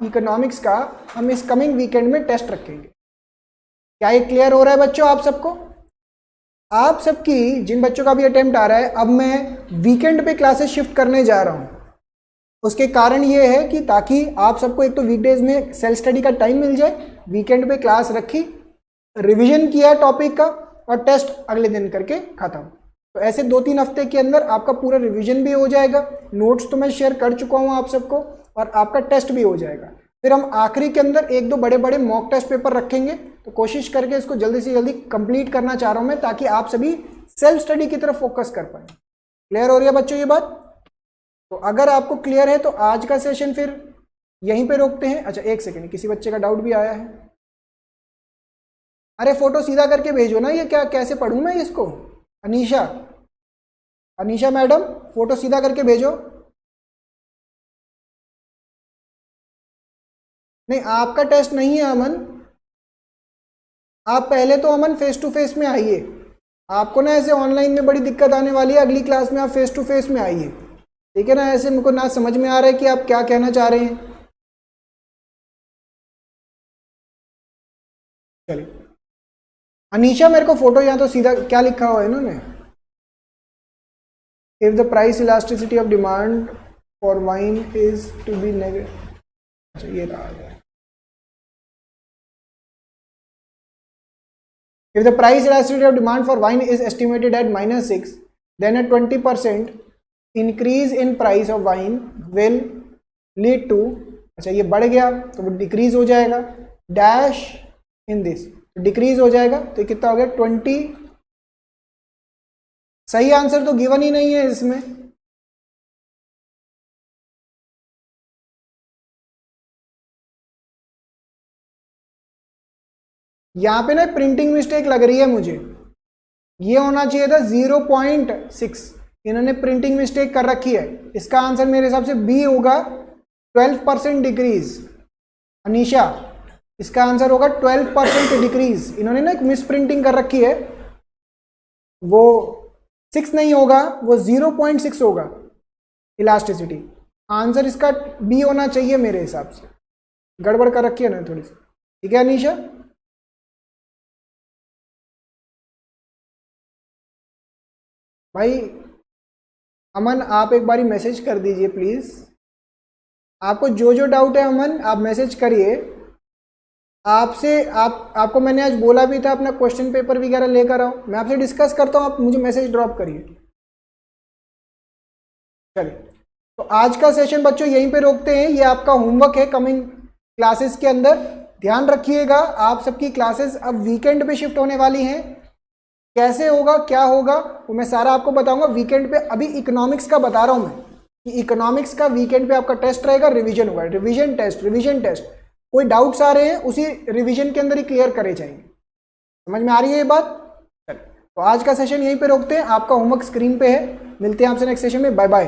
economics का हम इस कमिंग वीकेंड में टेस्ट रखेंगे। क्या ये क्लियर हो रहा है बच्चों आप सबको? आप सबकी जिन बच्चों का भी अटेम्प्ट आ रहा है, अब मैं वीकेंड पे क्लासेस शिफ्ट करने जा रहा हूँ। उसके कारण ये है कि ताकि आप सबको एक तो वीकडेज में सेल्फ स्टडी का टाइम मिल जाए, वीकेंड पे क्लास रखी, रिवीजन किया टॉपिक का और टेस्ट अगले दिन करके खत्म। तो ऐसे 2-3 हफ्ते के अंदर आपका पूरा रिवीजन भी हो जाएगा, नोट्स तो मैं शेयर कर चुका हूँ आप सबको, और आपका टेस्ट भी हो जाएगा। फिर हम आखिरी के अंदर 1-2 बड़े मॉक टेस्ट पेपर रखेंगे, तो कोशिश करके इसको जल्दी से जल्दी कंप्लीट करना चाह रहा हूँ मैं, ताकि आप सभी सेल्फ स्टडी की तरफ फोकस कर पाए। क्लियर हो रही है बच्चों ये बात? तो अगर आपको क्लियर है तो आज का सेशन फिर यहीं पे रोकते हैं। अच्छा एक सेकेंड, किसी बच्चे का डाउट भी आया है। अरे फोटो सीधा करके भेजो ना, ये क्या कैसे पढ़ूं मैं इसको? अनीशा मैडम फोटो सीधा करके भेजो। नहीं आपका टेस्ट नहीं है अमन, आप पहले तो अमन फेस टू फेस में आइए। आपको ना ऐसे ऑनलाइन में बड़ी दिक्कत आने वाली है, अगली क्लास में आप फेस टू फेस में आइए, ठीक है ना। ऐसे मुझको ना समझ में आ रहा है कि आप क्या कहना चाह रहे हैं। चलिए अनीशा मेरे को फोटो यहाँ तो सीधा क्या लिखा हुआ है इन्होंने, if the price elasticity of demand for wine is to be negative. अच्छा ये रहा है, if the price elasticity of demand for wine is estimated at -6, then a 20% increase in price of wine will lead to, अच्छा ये बढ़ गया तो वो डिक्रीज हो जाएगा, डैश इन दिस डिक्रीज हो जाएगा, तो कितना हो गया 20। सही आंसर तो गिवन ही नहीं है इसमें। यहाँ पे ना प्रिंटिंग मिस्टेक लग रही है मुझे, ये होना चाहिए था 0.6, इन्होंने प्रिंटिंग मिस्टेक कर रखी है। इसका आंसर मेरे हिसाब से बी होगा, 12% डिक्रीज। अनीशा इसका आंसर होगा 12% डिक्रीज, इन्होंने ना एक मिस प्रिंटिंग कर रखी है, वो 6 नहीं होगा, वो 0.6 होगा इलास्टिसिटी। आंसर इसका बी होना चाहिए मेरे हिसाब से, गड़बड़ कर रखी है ना थोड़ी सी, ठीक है अनीशा। भाई अमन आप एक बारी मैसेज कर दीजिए प्लीज़, आपको जो जो डाउट है अमन आप मैसेज करिए। आपको मैंने आज बोला भी था अपना क्वेश्चन पेपर वगैरह लेकर आओ, मैं आपसे डिस्कस करता हूँ, आप मुझे मैसेज ड्रॉप करिए। चलिए तो आज का सेशन बच्चों यहीं पे रोकते हैं, ये आपका होमवर्क है कमिंग क्लासेस के अंदर। ध्यान रखिएगा आप सबकी क्लासेस अब वीकेंड पे शिफ्ट होने वाली हैं, कैसे होगा क्या होगा वो मैं सारा आपको बताऊंगा वीकेंड पे। अभी इकोनॉमिक्स का बता रहा हूं मैं कि इकोनॉमिक्स का वीकेंड पे आपका टेस्ट रहेगा, रिवीजन होगा, रिवीजन टेस्ट। कोई डाउट्स आ रहे हैं उसी रिवीजन के अंदर ही क्लियर करे जाएंगे। समझ में आ रही है ये बात? तो आज का सेशन यहीं पे रोकते हैं, आपका होमवर्क स्क्रीन पे है, मिलते हैं आपसे नेक्स्ट सेशन में, बाय बाय।